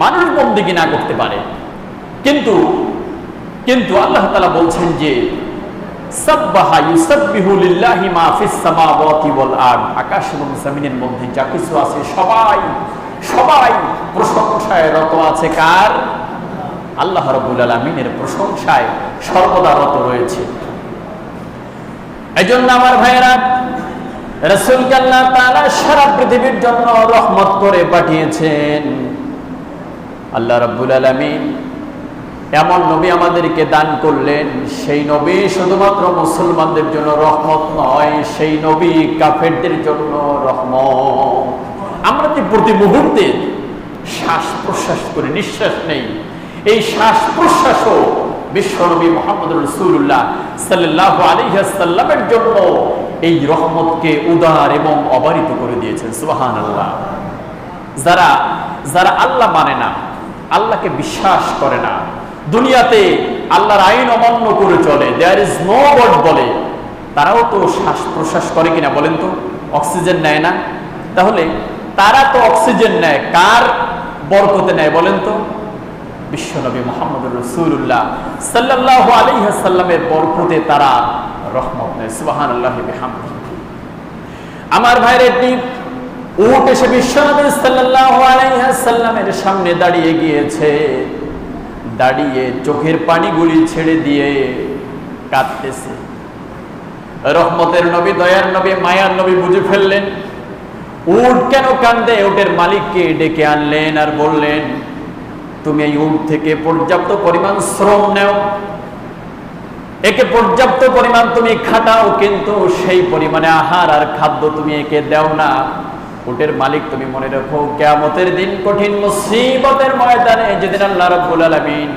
মানুষ বন্দেগী না করতে পারে, কিন্তু আল্লাহ তাআলা বলছেন যে সাব্বাহা ইউসাব্বিহু লিল্লাহি মা ফিস সামাওয়াতি ওয়াল আরদ। আকাশ এবং জমিনের মধ্যে যা কিছু আছে সবাই প্রশংসায় রত আছে। কার? আল্লাহ রাব্বুল আলামিনের প্রশংসায় সর্বদা রত রয়েছে। এজন্য আমার ভাইয়েরা, রাসূলকে আল্লাহ তাআলা সারা পৃথিবীর জন্য রহমত করে পাঠিয়েছেন। আল্লাহ রাব্বুল আলামিন এমন নবী আমাদেরকে দান করলেন, সেই নবী শুধুমাত্র মুসলমানদের জন্য রহমত নয়, সেই নবী কাফেরদের জন্য রহমত। আমরা যে প্রতি মুহূর্তে শ্বাস প্রশ্বাস করে নিঃশ্বাস নেই, এই শ্বাস প্রশ্বাসও বিশ্বনবী মুহাম্মদুর রাসূলুল্লাহ সাল্লাল্লাহু আলাইহি ওয়াসাল্লামের জন্য এই রহমতকে উদার এবং অবারিত করে দিয়েছেন। সুবহানাল্লাহ। যারা আল্লাহ মানে না, আল্লাহকে বিশ্বাস করে না, দুনিয়াতে আল্লাহর আইন অমান্য করে চলে, দেয়ার ইজ নো গড বলে, তারাও তো শ্বাস প্রশ্বাস করে কিনা বলেন তো? অক্সিজেন নেয় না? তাহলে তারা তো অক্সিজেন নেয় কার বরকতে নেয় বলেন তো? বিশ্বনবী মুহাম্মদুর রাসূলুল্লাহ সাল্লাল্লাহু আলাইহি ওয়াসাল্লামের বরকতে তারা রহমত নেয়। সুবহানাল্লাহি বিহামদিহি। আমার ভাইরা, একটি উট এসে বিশ্বনবী সাল্লাল্লাহু আলাইহি ওয়াসাল্লামের সামনে দাঁড়িয়ে গিয়েছে। দাঁড়িয়ে চোখের পানিগুলি ছেড়ে দিয়ে কাঁদতেছে। রহমতের নবী, দয়ার নবী, মায়ার নবী বুঝে ফেললেন উট কেন কান্দে। উটের মালিককে ডেকে আনলেন আর বললেন, তুমি এই উট থেকে পর্যাপ্ত পরিমাণ শ্রম নেও, একে পর্যাপ্ত পরিমাণ তুমি খাটাও, কিন্তু সেই পরিমাণে আহার আর খাদ্য তুমি একে দাও না। উটের মালিক, তুমি মনে রাখো, কিয়ামতের দিন কঠিন মুসিবতের ময়দানে যেদিন আল্লাহ রাব্বুল আলামিন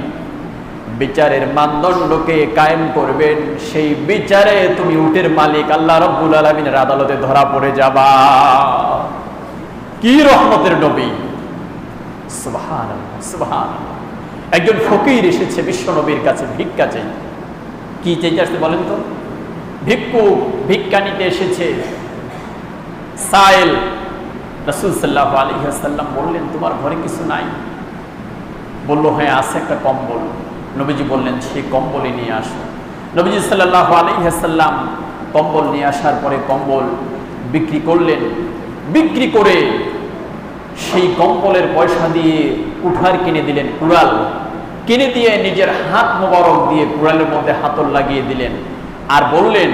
বিচারের মানদণ্ডকে কায়েম করবেন, সেই বিচারে তুমি উটের মালিক আল্লাহ রাব্বুল আলামিনের আদালতে ধরা পড়ে যাবা। কি রহমতের নবী! সুবহানাল্লাহ, সুবহানাল্লাহ। একজন ফকির এসেছে বিশ্ব নবীর কাছে ভিক্ষা চাই। কি চাইতে আসতে বলেন তো? ভিক্ষুক ভিক্ষা নিতে এসেছে। সাইল রাসূল সাল্লাল্লাহু আলাইহি ওয়াসাল্লাম বললেন, তোমার ঘরে কিছু নাই? বলল, হ্যাঁ আছে, একটা কম্বল। নবীজি বললেন, সেই কম্বলই নিয়ে আসো। নবীজি সাল্লাল্লাহু আলাইহি ওয়াসাল্লাম কম্বল নিয়ে আসার পরে কম্বল বিক্রি করলেন। বিক্রি করে সেই কম্বলের পয়সা দিয়ে কুঠার কিনে দিলেন, কুড়াল কিনে দিয়ে নিজের হাত মোবারক দিয়ে কুড়ালের মধ্যে হাতল লাগিয়ে দিলেন। আর বললেন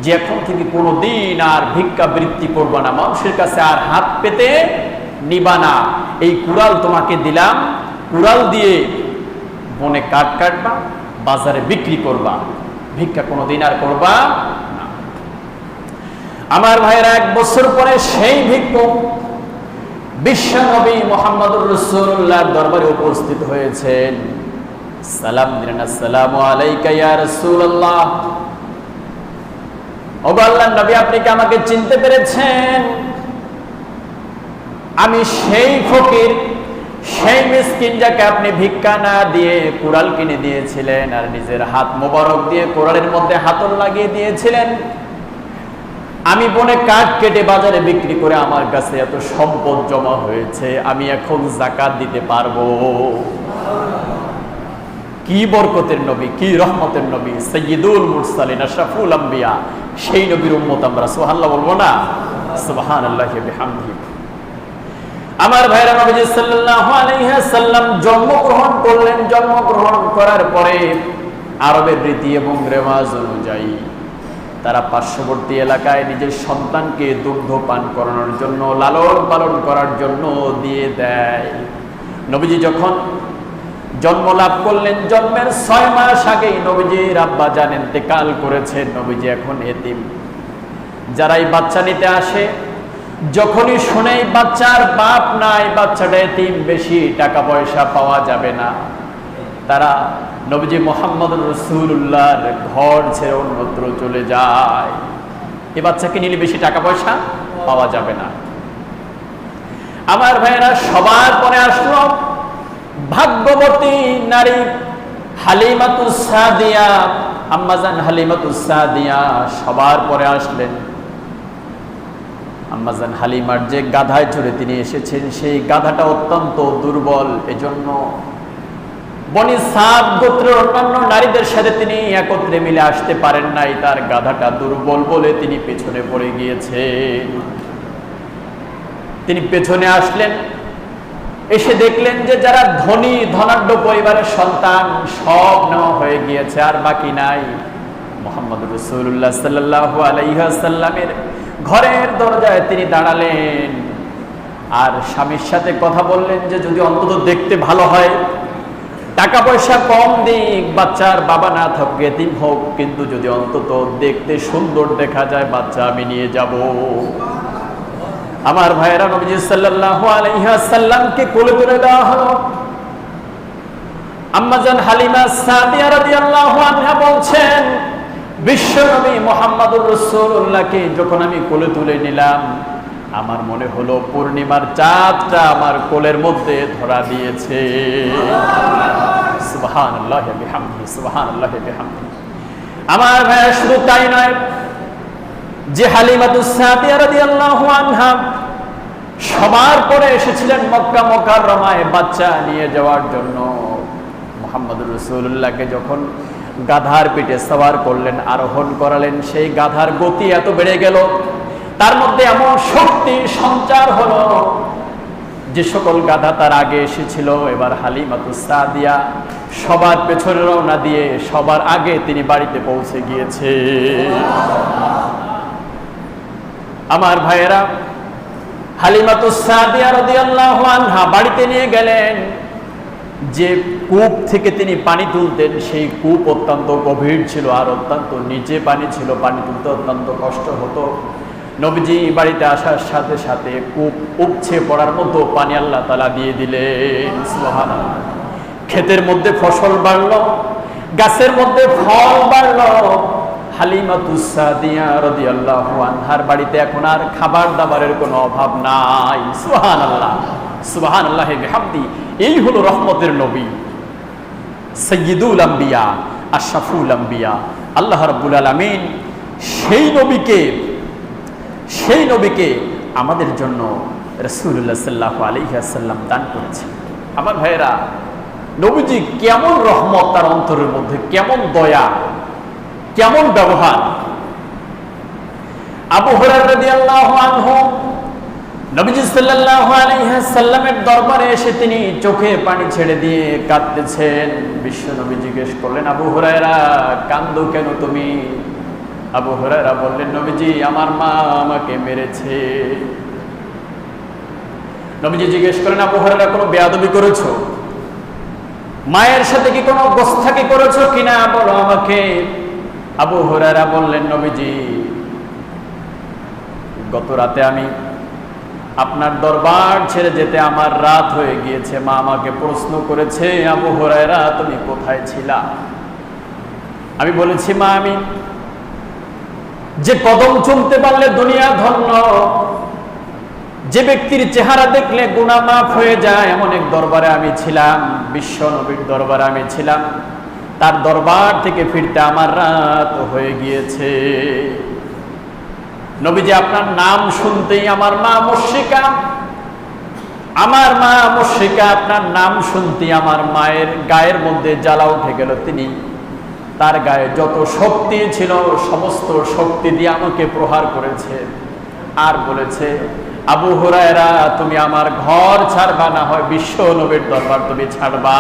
যে এখন থেকে কোনোদিন আর ভিক্ষা বৃত্তি করবা না, মানুষের কাছে আর হাত পেতে নিবা না। এই কুড়াল তোমাকে দিলাম, কুড়াল দিয়ে বনে কাঠ কাটবা, বাজারে বিক্রি করবা, ভিক্ষা কোনোদিন আর করবা না। আমার ভাইরা, 1 বছর পরে সেই ভিক্ষুক বিশ্ব নবী মুহাম্মদুর রাসূলুল্লাহর দরবারে উপস্থিত হয়েছেন। সালাম দিলেন, আসসালামু আলাইকা ইয়া রাসূলুল্লাহ। ও আল্লাহর নবী, আপনি কি আমাকে চিনতে পেরেছেন? আমি সেই ফকির, সেই মিসকিন যাকে আপনি ভিক্ষা না দিয়ে কুড়াল কিনে দিয়েছিলেন আর নিজের হাত মোবারক দিয়ে কুড়ালের মধ্যে হাতল লাগিয়ে দিয়েছিলেন। আমি বনে কাঠ কেটে বাজারে বিক্রি করে আমার কাছে এত সম্পদ জমা হয়েছে, আমি এখন যাকাত দিতে পারবো। কি বরকতের নবী, কি রহমতের নবী, সাইয়্যিদুল মুরসালিন, আশরাফুল আম্বিয়া, সেই নবীর উম্মত আমরা। সুবহানাল্লাহ বলবো না? সুবহানাল্লাহি বিহামদিহি। আমার ভাইরা, নবীজি সাল্লাল্লাহু আলাইহি ওয়াসাল্লাম জন্মগ্রহণ করলেন। জন্মগ্রহণ করার পরে আরবের রীতি এবং রেওয়াজ অনুযায়ী তারা পার্শ্ববর্তী এলাকায় নিজের সন্তানকে দুগ্ধ পান করানোর জন্য, লালন পালন করার জন্য দিয়ে দেয়। নবীজি যখন জন্ম লাভ করলেন, জন্মের 6 মাস আগেই নবীজির আব্বা জান ইন্তেকাল করেছেন। নবীজি এখন এতিম। যারাই বাচ্চা নিতে আসে, যখনই শুনে বাচ্চার বাপ নাই, বাচ্চাটা এতিম, বেশি টাকা পয়সা পাওয়া যাবে না, তারা নবীজি মুহাম্মদুর রাসূলুল্লাহর ঘর ছেড়ে অন্যত্র চলে যায়। এই বাচ্চাকে নিলে বেশি টাকা পয়সা পাওয়া যাবে না। আমার ভাইয়েরা, সবার পরে আসলো ভাগ্যবতী নারী হালিমাতুস সাদিয়া, আম্মাজান হালিমাতুস সাদিয়া সবার পরে আসলেন। আম্মাজান হালিমার যে গাধায় চড়ে তিনি এসেছেন, সেই গাধাটা অত্যন্ত দুর্বল, এজন্য বনি সাদ গোত্রের অন্যান্য নারীদের সাথে তিনি একত্রে মিলে আসতে পারেন নাই। তার গাধাটা দুর্বল বলে তিনি পেছনে পড়ে গিয়েছেন। তিনি পেছনে আসলেন, এসে দেখলেন যে যারা ধনী ধনাঢ্য পরিবারের সন্তান সব নেওয়া হয়ে গিয়েছে, আর বাকি নাই। মুহাম্মদুর রাসূলুল্লাহ সাল্লাল্লাহু আলাইহি ওয়াসাল্লামের ঘরের দরজায় তিনি দাঁড়ালেন আর স্বামীর সাথে কথা বললেন যে যদি অন্তত দেখতে ভালো হয়, টাকা পয়সা কম দিক, বাচ্চার বাবা না থাকুক, এতিম হোক, কিন্তু যদি অন্তত দেখতে সুন্দর দেখা যায়, বাচ্চা আমি নিয়ে যাব। আমার ভাইয়েরা, নবীজি সাল্লাল্লাহু আলাইহি ওয়াসাল্লামকে কোলে তুলে দেওয়া হলো। আম্মাজান হালিমা সাদিয়া রাদিয়াল্লাহু আনহা বলছেন, বিশ্ব নবী মুহাম্মদুর রাসূলুল্লাহকে যখন আমি কোলে তুলে নিলাম, আমার মনে হলো পূর্ণিমার চাঁদটা আমার কোলের মধ্যে ধরা দিয়েছে। সুবহানাল্লাহি বিহামদিহি, সুবহানাল্লাহি বিহামদিহি। আমার ভাইয়া, শুধু তাই নয়, যে হালিমাতুস সাদিয়া রাদিয়াল্লাহু আনহা সবার পরে এসেছিলেন মক্কা মুকাররমায় বাচ্চা নিয়ে যাওয়ার জন্য, মুহাম্মদুর রাসূলুল্লাহকে যখন গাধার পিঠে সওয়ার করলেন, আরোহণ করালেন, সেই গাধার গতি এত বেড়ে গেল, তার মধ্যে এমন শক্তি সঞ্চার হলো, যে সকল গাধা তার আগে এসেছিল এবার হালিমাতুস সাদিয়া সবার পেছনে রওনা দিয়ে সবার আগে তিনি বাড়িতে পৌঁছে গিয়েছে। আমার ভাইয়েরা, হালিমাতুস সাদিয়া রাদিয়াল্লাহু আনহা বাড়িতে নিয়ে গেলেন। যে কূপ থেকে তিনি পানি তুলতেন সেই কূপ অত্যন্ত গভীর ছিল আর অত্যন্ত নিচে পানি ছিল, পানি তুলতে অত্যন্ত কষ্ট হতো। নবীজি বাড়িতে আসার সাথে সাথে কূপ উপছে পড়ার মতো পানি আল্লাহ তাআলা দিয়ে দিলেন। সুবহানাল্লাহ। ক্ষেতের মধ্যে ফসল বাড়লো, গাছের মধ্যে ফল বাড়লো। হালিমাতুস সাদিয়া রাদিয়াল্লাহু আনহার বাড়িতে এখন আর খাবার দাবারের কোনো অভাব নাই। সুবহানাল্লাহ, সুবহানাল্লাহি বিহামদি। এই হলো রহমতের নবী, সাইয়্যিদুল আম্বিয়া, আশরাফুল আম্বিয়া। আল্লাহ রাব্বুল আলামিন সেই নবীকে আমাদের জন্য রাসূলুল্লাহ সাল্লাল্লাহু আলাইহি ওয়াসাল্লাম দান করেছেন। আমার ভাইয়েরা, নবীজি কেমন রহমত তার অন্তরের মধ্যে, কেমন দয়া, কেমন ব্যবহার। আবু হুরায়রা রাদিয়াল্লাহু আনহু নবীজি সাল্লাল্লাহু আলাইহি ওয়াসাল্লামের দরবারে এসে তিনি চোখে পানি ছেড়ে দিয়ে কাঁদতেছেন। বিশ্ব নবী জিজ্ঞেস করলেন, আবু হুরায়রা কাঁদো কেন তুমি? আবু হুরায়রা বললেন, নবীজি আমার মা আমাকে মেরেছে। নবীজি জিজ্ঞেস করেন, আবু হুরায়রা কোনো বেয়াদবি করেছো? মায়ের সাথে কি কোনো গোস্তাকি করেছো কিনা বলো আমাকে। আবু হুরায়রা বললেন, নবীজি গত রাতে আমি আপনার দরবার ছেড়ে যেতে আমার রাত হয়ে গিয়েছে। মা আমাকে প্রশ্ন করেছে, আবু হুরায়রা তুমি কোথায় ছিলা? আমি বলেছি, মা আমি যে কদম চুমতে পারলে দুনিয়া ধন্য, যে ব্যক্তির চেহারা দেখলে গুনাহ মাফ হয়ে যায়, এমন এক দরবারে আমি ছিলাম, বিশ্ব নবীর দরবারে আমি ছিলাম। তার দরবার থেকে ফিরতে আমার রাত হয়ে গিয়েছে। নবীজি আপনার নাম শুনতেই আমার মা মুশরিকা, আপনার নাম শুনতেই আমার মায়ের গায়ের মধ্যে জ্বালা উঠে গেল। তিনি তার গায়ে যত শক্তি ছিল সমস্ত শক্তি দিয়ে আমাকে প্রহার করেছে আর বলেছে, আবু হুরায়রা তুমি আমার ঘর ছাড়বা, না হয় বিশ্ব নবীর দরবার তুমি ছাড়বা।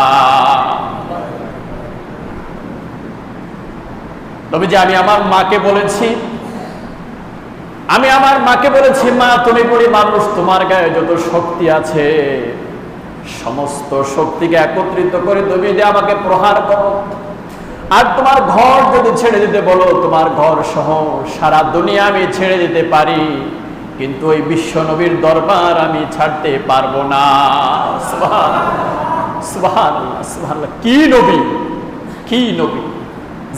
নবীজি আমি আমার মাকে বলেছি, মা তুমি বড় মানুষ, তোমার গায়ে যত শক্তি আছে সমস্ত শক্তিকে একত্রিত করে তুমি যদি আমাকে প্রহার করো, আর তোমার ঘর যদি ছেড়ে দিতে বলো, তোমার ঘর সহ সারা দুনিয়া আমি ছেড়ে দিতে পারি, কিন্তু ওই বিশ্ব নবীর দরবার আমি ছাড়তে পারবো না। সুবহানাল্লাহ, সুবহানাল্লাহ। কি নবী, কি নবী।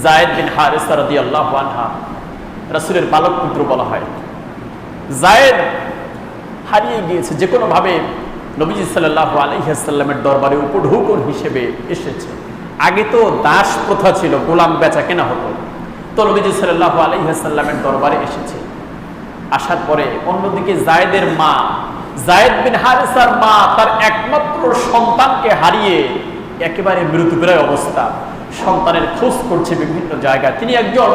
যায়েদ বিন হারিসা রাদিয়াল্লাহু আনহু রাসূলের পালক পুত্র বলা হয়। যায়েদ হারিয়ে গিয়েছে, যে কোনো ভাবে নবীজি সাল্লাল্লাহু আলাইহি ওয়াসাল্লামের দরবারে উপঢৌকন হিসেবে এসেছে। আগে তো দাস প্রথা ছিল, গোলাম বেচা কেনা হতো। তো নবীজি সাল্লাল্লাহু আলাইহি ওয়াসাল্লামের দরবারে এসেছে। আসার পরে অন্যদিকে যায়েদের মা, যায়েদ বিন হারিসার মা তার একমাত্র সন্তানকে হারিয়ে একেবারে মৃতপ্রায় অবস্থা, সন্তানের খোঁজ করছে বিভিন্ন জায়গায়। তিনি একজন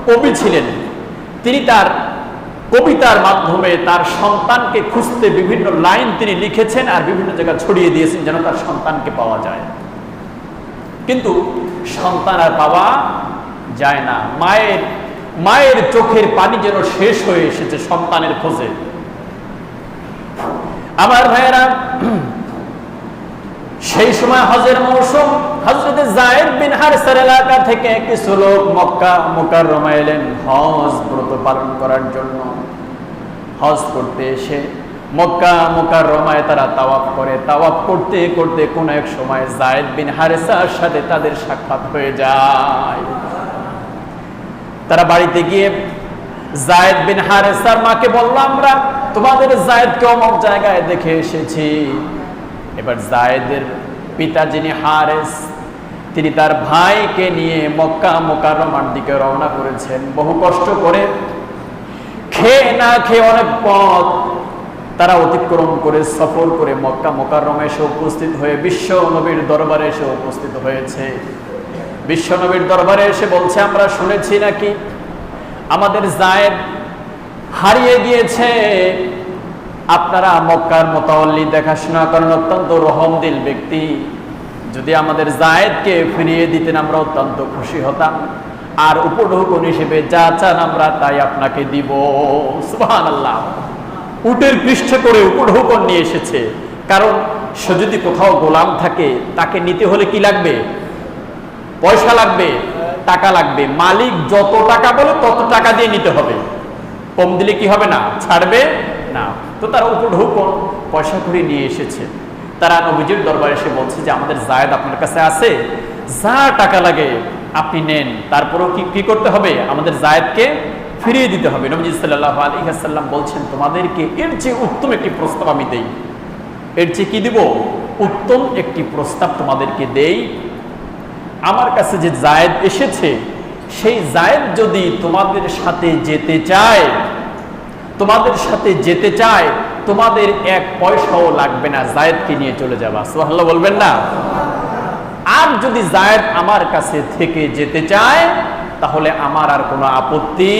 কবি ছিলেন, তিনি তার কবিতার মাধ্যমে তার সন্তানকে খুঁজতে বিভিন্ন লাইন তিনি লিখেছেন আর বিভিন্ন জায়গায় ছড়িয়ে দিয়েছেন যেন তার সন্তানকে পাওয়া যায়, কিন্তু সন্তান আর পাওয়া যায় না। মায়ের চোখের পানি যেন শেষ হয়ে এসেছে সন্তানের খোঁজে। আমার ভাইয়েরা, সেই সময় হজের মৌসুম। হযরত যায়েদ বিন হারিসার এলাকা থেকে কিছু লোক মক্কা মুকাররমা এলেন হজ ব্রত পালন করার জন্য। হজ করতে এসে মক্কা মুকাররমায় তারা তাওয়াফ করে। তাওয়াফ করতে করতে কোন এক সময় যায়েদ বিন হারিসার সাথে তাদের সাক্ষাৎ হয়ে যায়। তারা বাড়িতে গিয়ে যায়েদ বিন হারিসার মাকে বলল, আমরা তোমাদের যায়েদকে অমুক জায়গায় দেখে এসেছি। এবার যায়েদের পিতা যিনি হারেস, তিনি তার ভাইকে নিয়ে মক্কা মুকাররমার দিকে রওনা করেছেন। বহু কষ্ট করে, খেয়ে না খেয়ে অনেক পথ তারা অতিক্রম করে সফর করে মক্কা মুকাররমে এসে উপস্থিত হয়ে বিশ্ব নবীর দরবারে এসে উপস্থিত হয়েছে। বিশ্ব নবীর দরবারে এসে বলছে, আমরা শুনেছি নাকি আমাদের যায়েদ হারিয়ে গিয়েছে। আপনারা মক্কার মুতাওয়াল্লি দেখাশোনা করেন, অত্যন্ত রহমদিল ব্যক্তি। যদি আমাদের যায়েদকে ফিরিয়ে দিতেন আমরা অত্যন্ত খুশি হতাম, আর উপঢৌকন হিসেবে যা চান আমরা তাই আপনাকে দিব। সুবহানাল্লাহ। উটের পৃষ্ঠে করে উপঢৌকন নিয়ে এসেছে, কারণ সে যদি কোথাও গোলাম থাকে তাকে নিতে হলে কি লাগবে? পয়সা লাগবে, টাকা লাগবে। মালিক যত টাকা বলে তত টাকা দিয়ে নিতে হবে, কম দিলে কি হবে না, ছাড়বে না। তো তারা উপঢৌকন পয়সা করে নিয়ে এসেছে। তারা নবীজির দরবারে এসে বলছে যে আমাদের যায়েদ আপনার কাছে আছে, যা টাকা লাগে আপনি নেন, তারপরেও কি করতে হবে? আমাদের যায়েদকে ফিরিয়ে দিতে হবে। নবীজি সাল্লাল্লাহু আলাইহি ওয়াসাল্লাম বলছেন, তোমাদেরকে এর চেয়ে উত্তম একটি প্রস্তাব আমি দেই। এর চেয়ে কি দিব? উত্তম একটি প্রস্তাব তোমাদেরকে দেই। আমার কাছে যে যায়েদ এসেছে, সেই যায়েদ যদি তোমাদের সাথে যেতে চায়, তোমাদের এক পয়সাও লাগবে না, যায়েদকে নিয়ে চলে যাবা। সুবহানাল্লাহ বলবেন না? আর যদি যায়েদ আমার কাছে থেকে যেতে চায় তাহলে আমার আর কোনো আপত্তি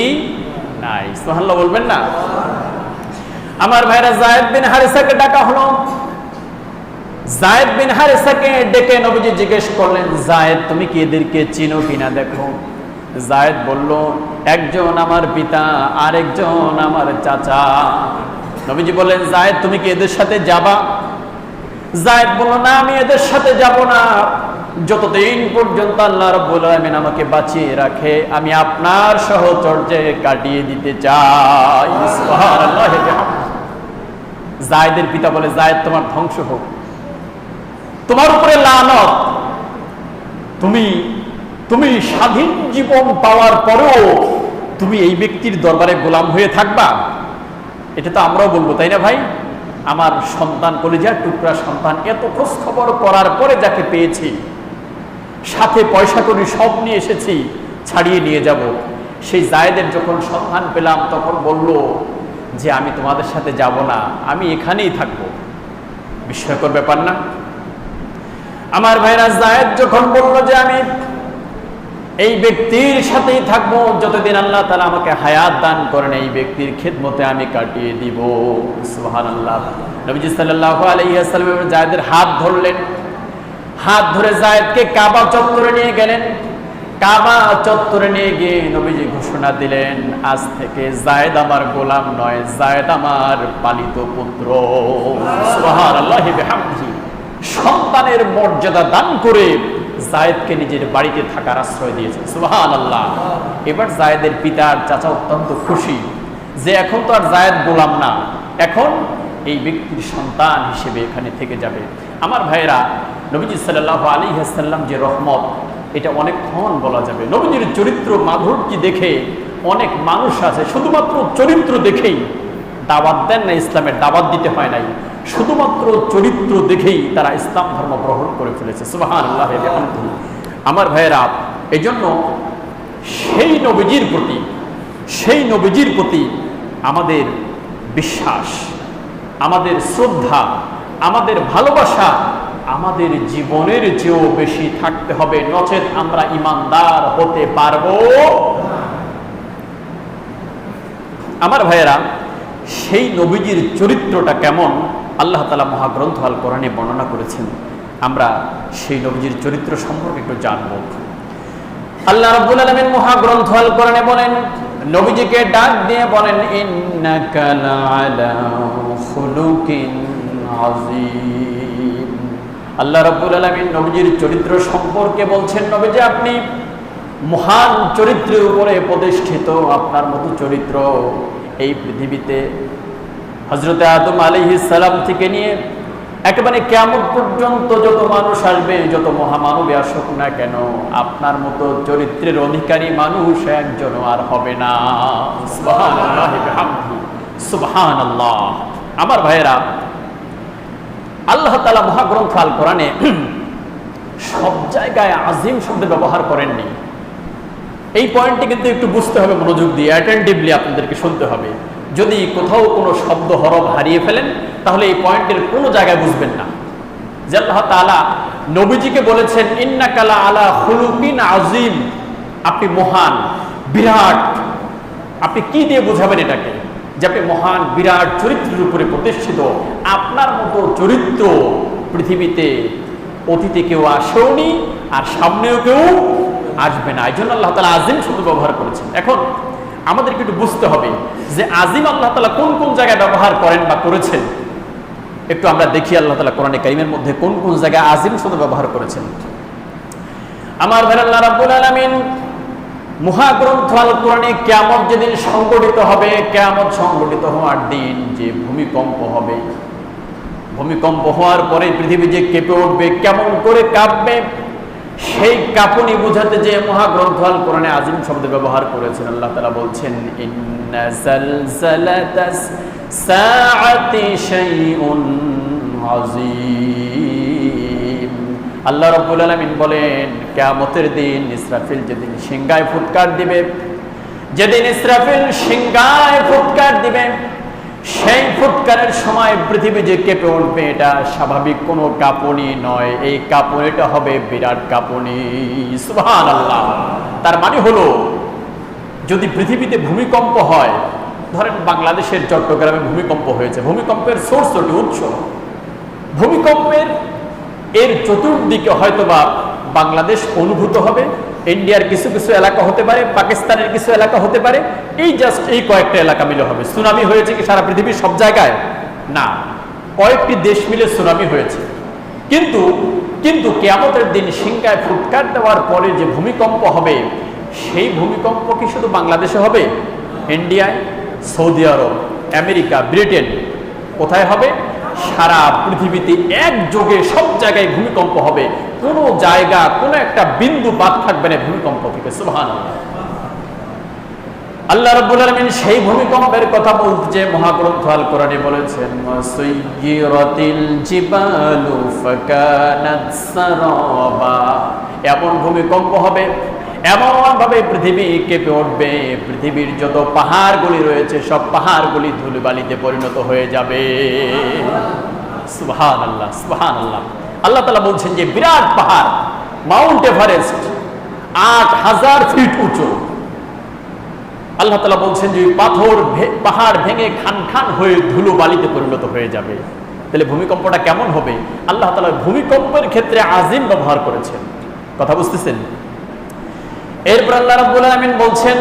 নাই। সুবহানাল্লাহ বলবেন না? আমার ভাইরা, যায়েদ বিন হারিসাকে ডাকা হলো। যায়েদ বিন হারিসাকে ডেকে নবীজি জিজ্ঞেস করলেন, যায়েদ তুমি কি এদেরকে চিনো কিনা দেখো। যায়েদ বলল, একজন আমার পিতা আর একজন আমার চাচা। নবীজি বললেন, যায়েদ তুমি কি এদের সাথে যাবা? যায়েদ বলল, না আমি এদের সাথে যাব না, যতদিন পর্যন্ত আল্লাহ রাব্বুল আলামিন আমাকে বাঁচিয়ে রাখে আমি আপনার সহচর্যে কাটিয়ে দিতে চাই। সুবহানাল্লাহ। যায়েদের পিতা বলে, যায়েদ তোমার ধ্বংস হোক, তোমার উপরে লানত। তুমি স্বাধীন জীবন পাওয়ার পরেও তুমি এই ব্যক্তির দরবারে গোলাম হয়ে থাকবা? এটা তো আমরাও বলবো, তাই না ভাই? আমার সন্তান, কলিজার টুকরা সন্তান, এত খোঁজ খবর করার পরে যাকে পেয়েছি, সাথে পয়সা করি সব নিয়ে এসেছি, ছাড়িয়ে নিয়ে যাব। সেই যায়েদের যখন সন্ধান পেলাম তখন বলল যে আমি তোমাদের সাথে যাব না, আমি এখানেই থাকব। বিস্ময়কর ব্যাপার না? আমার ভাইরা, যায়েদ যখন বলল যে আমি এই ব্যক্তির সাথেই থাকবো, যতদিন আল্লাহ তাআলা আমাকে হায়াত দান করেন এই ব্যক্তির খিদমতে আমি কাটিয়ে দিব। সুবহানাল্লাহ। নবীজি সাল্লাল্লাহু আলাইহি ওয়াসাল্লাম যায়েদের হাত ধরলেন, হাত ধরে যায়েদকে কাবা চত্বরে নিয়ে গেলেন। কাবা চত্বরে নিয়ে গিয়ে নবীজি ঘোষণা দিলেন, আজ থেকে যায়েদ আমার গোলাম নয়, যায়েদ আমার পালিত পুত্র। সুবহানাল্লাহি বিহামদিহি। সন্তানের মর্যাদা দান করে যায়েদকে নিজের বাড়িতে থাকার আশ্রয় দিয়েছেন। সুবহানাল্লাহ। এবার যায়েদের পিতার চাচা অত্যন্ত খুশি যে এখন তো আর যায়েদ গোলাম না, এখন এই ব্যক্তির সন্তান হিসেবে এখানে থেকে যাবে। আমার ভাইয়েরা, নবীজি সাল্লাল্লাহু আলাইহি ওয়াসাল্লাম যে রহমত, এটা অনেকক্ষণ বলা যাবে। নবীজির চরিত্র মাধুর্য দেখে অনেক মানুষ আছে শুধুমাত্র চরিত্র দেখেই দাওয়াত দেন না, ইসলামের দাওয়াত দিতে হয় নাই, শুধুমাত্র চরিত্র দেখেই তারা ইসলাম ধর্ম গ্রহণ করে ফেলেছে। সুবহানাল্লাহ। আমার ভাইয়েরা, এই জন্য সেই নবীজির প্রতি আমাদের বিশ্বাস, আমাদের শ্রদ্ধা, আমাদের ভালোবাসা আমাদের জীবনের চেয়েও বেশি থাকতে হবে, নচেত আমরা ঈমানদার হতে পারবো। আমার ভাইয়েরা, সেই নবীজির চরিত্রটা কেমন আল্লাহ তাআলা মহাগ্রন্থ আল কোরআনে বর্ণনা করেছেন। আমরা সেই নবীজির চরিত্র সম্পর্কে একটু জানব। আল্লাহ রাব্বুল আলামিন মহাগ্রন্থ আল কোরআনে বলেন, নবীজিকে ডাক দিয়ে বলেন, ইন্নাকা লাআলা খুলুকিন আযীম। আল্লাহ রাব্বুল আলামিন নবীজির চরিত্র সম্পর্কে বলছেন, নবীজি আপনি মহান চরিত্রের উপরে প্রতিষ্ঠিত, আপনার মতো চরিত্র এই পৃথিবীতে হযরত আদম আলাইহিস সালাম থেকে নিয়ে একেবারে কিয়ামত পর্যন্ত যত মানুষ আসবে, যত মহামানবী আসুক না কেন, আপনার মতো চরিত্রের অধিকারী মানুষ একজনও আর হবে না। সুবহানাল্লাহ বিহামদিহি। সুবহানাল্লাহ। আমার ভাইয়েরা, আল্লাহ তাআলা মহাগ্রন্থ আল কোরআনে সব জায়গায় আজিম শব্দ ব্যবহার করেননি। এই পয়েন্টটি কিন্তু একটু বুঝতে হবে, মনোযোগ দিয়ে অ্যাটেন্টিভলি আপনাদেরকে শুনতে হবে। যদি কোথাও কোনো শব্দ হরফ হারিয়ে ফেলেন তাহলে এই পয়েন্টের কোনো জায়গায় বুঝবেন না। যে আল্লাহ তাআলা নবীজিকে বলেছেন ইন্নাকা লা আলা খুলুকিন আযীম, আপনি মহান বিরাট। আপনি কি দিয়ে বোঝাবেন এটাকে যে আপনি মহান বিরাট চরিত্রের উপরে প্রতিষ্ঠিত? আপনার মতো চরিত্র পৃথিবীতে অতীতে কেউ আসেওনি আর সামনেও কেউ আসবে না। এই জন্য আল্লাহ তাআলা আযীম শব্দ ব্যবহার করেছেন। এখন আমাদেরকে একটু বুঝতে হবে যে আযীম আল্লাহ তাআলা কোন কোন জায়গায় ব্যবহার করেন বা করেছেন। একটু আমরা দেখি আল্লাহ তাআলা কোরআনে কারীমের মধ্যে কোন কোন জায়গায় আযীম শব্দ ব্যবহার করেছেন। আমার ভাই আল্লাহ রাব্বুল আলামিন মহাগ্রন্থ আল কোরআনে কিয়ামত যেদিন সংঘটিত হবে, কিয়ামত সংঘটিত হওয়ার দিন যে ভূমিকম্প হবে, ভূমিকম্প হওয়ার পরে পৃথিবী যে কেঁপে উঠবে, কেমন করে কাঁপবে, সেই কাঁপুনি বোঝাতে যে মহাগ্রন্থ আল কোরআনে আযীম শব্দ ব্যবহার করেছেন। আল্লাহ তাআলা বলছেন ইন্না জালজালাতাস সাআতি শাইউন আযীম। আল্লাহ রাব্বুল আলামিন বলেন কিয়ামতের দিন ইসরাফিল যেদিন সিংহায় ফুৎকার দিবে, যেদিন ইসরাফিল সিংহায় ফুৎকার দিবে, সেই ফুৎকারের সময় পৃথিবী যে কেঁপে উঠবে এটা স্বাভাবিক কোনো কাঁপুনি নয়, এই কাঁপুনিটা হবে বিরাট কাঁপুনি। সুবহানাল্লাহ। তার মানে হলো যদি পৃথিবীতে ভূমিকম্প হয়, ধরেন বাংলাদেশের চট্টগ্রামে ভূমিকম্প হয়েছে, ভূমিকম্পের সোর্স ওটি, উৎস ভূমিকম্পের এর চতুর্দিকে হয়তোবা বাংলাদেশ অনুভূত হবে, ইন্ডিয়ার কিছু কিছু এলাকা হতে পারে, পাকিস্তানের কিছু এলাকা হতে পারে, এই জাস্ট এই কয়েকটা এলাকা মিলে হবে। সুনামি হয়েছে কি সারা পৃথিবীর সব জায়গায়? না, কয়েকটি দেশ মিলে সুনামি হয়েছে। কিন্তু কিন্তু কিয়ামতের দিন সিংহায় ফুৎকার দেওয়ার পরে যে ভূমিকম্প হবে, সেই ভূমিকম্প কি শুধু বাংলাদেশে হবে? ইন্ডিয়ায়, সৌদি আরব, আমেরিকা, ব্রিটেন, কোথায় হবে? সারা পৃথিবীতে একযোগে সব জায়গায় ভূমিকম্প হবে, কোনো জায়গা কোনো একটা বিন্দু বাদ থাকবে না ভূমিকম্প থেকে। সুবহানাল্লাহ। আল্লাহ রাব্বুল আলামিন সেই ভূমিকম্পের কথা বলতে মহাগ্রন্থ আল কোরআনে বলেছেন ওয়াসুইয়িরাতিল জিবালু ফাকানাত সারাবা। এমন ভূমিকম্প হবে, এমন ভাবে পৃথিবী কেঁপে উঠবে, পৃথিবীর যত পাহাড়গুলি রয়েছে সব পাহাড়গুলি ধুলিবালিতে পরিণত হয়ে যাবে। সুবহানাল্লাহ, সুবহানাল্লাহ। আল্লাহ তাআলা বলছেন যে বিরাট পাহাড় মাউন্ট এভারেস্ট ৮,০০০ ফিট উঁচু, আল্লাহ তাআলা বলছেন যে পাহাড় ভেঙে খান খান হয়ে ধুলো বালিতে পরিণত হয়ে যাবে। তাহলে ভূমিকম্পটা কেমন হবে? আল্লাহ তাআলা ভূমিকম্পের ক্ষেত্রে আযীম ব্যবহার করেছেন। কথা বুঝতেছেন? এরপর আল্লাহ রাব্বুল আলামিন বলছেন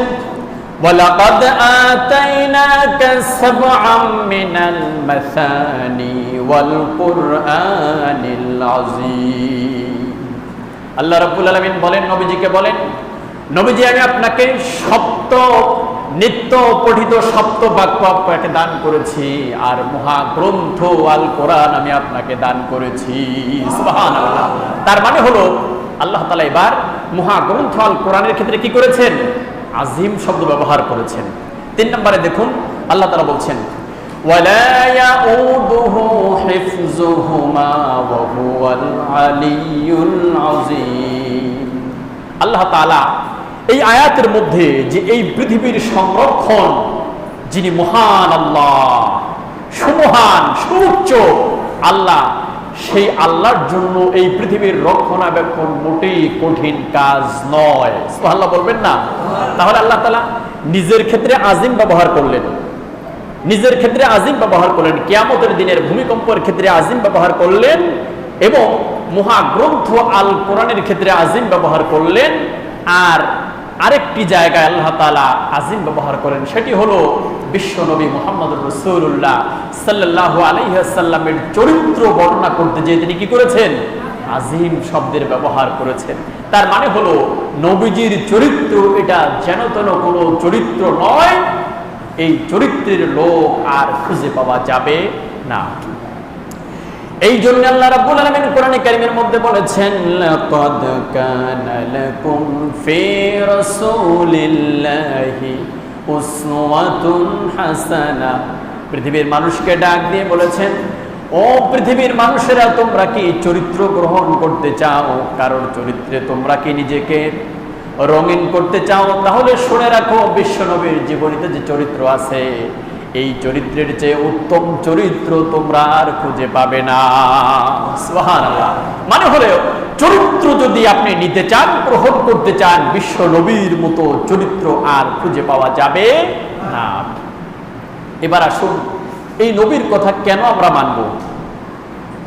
ওয়ালাকাদ আতাইনাকা সাবআম মিনাল মাসানি ওয়াল কুরআনিল আযীম। আল্লাহ রাব্বুল আলামিন বলেন নবীজিকে বলেন, নবীজি আমি আপনাকে নিত্য পঠিত সপ্ত বাক্য আপনাকে দান করেছি, আর মহাগ্রন্থ আল কোরআন আমি আপনাকে দান করেছি। সুবহানাল্লাহ। তার মানে হলো আল্লাহ তাআলা এবার মহাগ্রন্থ আল কোরআনের ক্ষেত্রে কি করেছেন? আযীম শব্দ ব্যবহার করেছেন। ৩ নম্বরে দেখুন আল্লাহ তাআলা বলছেন ওয়ালা ইয়াউদুহু হিফযুহুমা ওয়া হুয়াল আলিয়্যুল আযীম। আল্লাহ তাআলা এই আয়াতের মধ্যে যে এই পৃথিবীর সংরক্ষণ যিনি মহান আল্লাহ, সুমহান সুউচ্চ আল্লাহ, সেই আল্লাহর জন্য এই পৃথিবীর রক্ষণাবেক্ষণ মোটেই কঠিন কাজ নয়। সুবহানাল্লাহ বলবেন না? তাহলে আল্লাহ তাআলা নিজের ক্ষেত্রে আযীম ব্যবহার করলেন, নিজের ক্ষেত্রে আযীম ব্যবহার করলেন, কিয়ামতের দিনের ভূমিকম্পের ক্ষেত্রে আযীম ব্যবহার করলেন, এবং মহাগ্রন্থ আল কোরআনের ক্ষেত্রে আযীম ব্যবহার করলেন। আর আরেকটি জায়গায় আল্লাহ তাআলা আযীম ব্যবহার করেন, সেটি হলো বিশ্বনবী মুহাম্মদুর রাসূলুল্লাহ সাল্লাল্লাহু আলাইহি ওয়াসাল্লামের চরিত্র বর্ণনা করতে যে তিনি কি করেছেন? আযীম শব্দের ব্যবহার করেছেন। তার মানে হলো নবীজির চরিত্র এটা যেন তেন কোনো চরিত্র নয়, এই চরিত্রের লোক আর খুঁজে পাওয়া যাবে না। এই জন্য আল্লাহ রাব্বুল আলামিন কোরআনে কারীমের মধ্যে বলেছেন লাকাদ কানা লাকুম ফি রাসূলিল্লাহি উসওয়াতুন হাসানা। পৃথিবীর মানুষকে ডাক দিয়ে বলেছেন ও পৃথিবীর মানুষেরা, তোমরা কি চরিত্র গ্রহণ করতে চাও? কারোর চরিত্রে তোমরা কি নিজেকে রঙিন করতে চাও? তাহলে শুনে রাখো বিশ্বনবীর জীবনীতে যে চরিত্র আছে এই চরিত্রের চেয়ে উত্তম চরিত্র তোমরা আর খুঁজে পাবে না। সুবহানাল্লাহ। মানে হলো চরিত্র যদি আপনি নিতে চান, গ্রহণ করতে চান, বিশ্ব নবীর মতো চরিত্র আর খুঁজে পাওয়া যাবে না। এবার আসুন, এই নবীর কথা কেন আমরা মানব,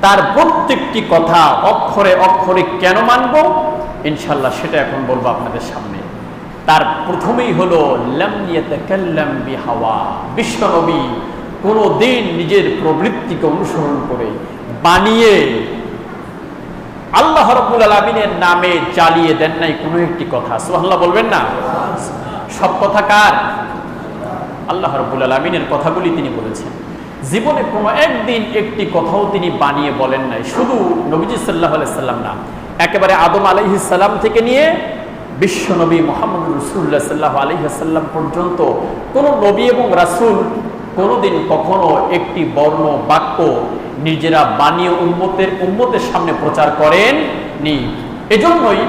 তার প্রত্যেকটি কথা অক্ষরে অক্ষরে কেন মানব, ইনশাআল্লাহ সেটা এখন বলবো আপনাদের সামনে। তার প্রথমেই হলো লাম ইয়াতাকাল্লাম বিহাওয়া। বিশ্ব নবী কোনো দিন নিজের প্রবৃত্তিকে অনুসরণ করে বানিয়ে আল্লাহ রাব্বুল আলামিনের নামে চালিয়ে দেন নাই কোনো একটি কথা। সুবহানাল্লাহ বলবেন না? সব কথা কার? আল্লাহ রাব্বুল আলামিনের কথাগুলি তিনি বলেছেন। জীবনে কোনো একদিন একটি কথাও তিনি বানিয়ে বলেন নাই। শুধু নবীজি সাল্লাল্লাহু আলাইহি সাল্লাম না, একেবারে আদম আলাইহিস সালাম থেকে নিয়ে বিশ্ব নবী মুহাম্মদ রাসূলুল্লাহ সাল্লাল্লাহু আলাইহি ওয়াসাল্লাম পর্যন্ত কোনো নবী এবং রাসূল কোনোদিন কখনো একটি বর্ণ বাক্য নিজেরা বানিয়ে উম্মতের সামনে প্রচার করেননি। এজন্যই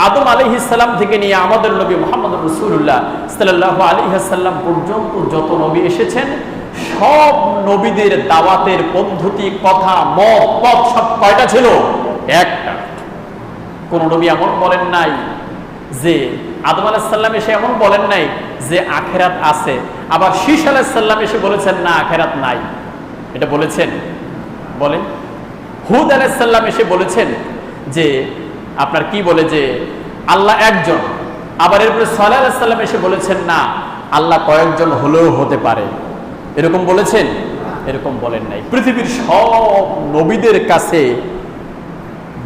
আদম আলাইহিস সালাম থেকে নিয়ে আমাদের নবী মুহাম্মদ রাসূলুল্লাহ সাল্লাল্লাহু আলাইহি ওয়াসাল্লাম পর্যন্ত যত নবী এসেছেন, সব নবীদের দাওয়াতের পদ্ধতি, কথা, মত, পথ সব কয়টা ছিল? একটা। কোন নবী এমন বলেন নাই যে, আদম আলাইহিস সালাম এসে এমন বলেন নাই যে আখিরাত আছে, আবার শীশ আলাইহিস সালাম এসে বলেছেন না আখিরাত নাই। এটা বলেছেন? বলেন। হুদ আলাইহিস সালাম এসে বলেছেন যে আপনার কি বলে যে আল্লাহ একজন, আবার এরপরে সালেহ আলাইহিস সালাম এসে বলেছেন না আল্লাহ কয়েকজন হলেও হতে পারে। এরকম বলেছেন? এরকম বলেন নাই। পৃথিবীর সব নবীদের কাছে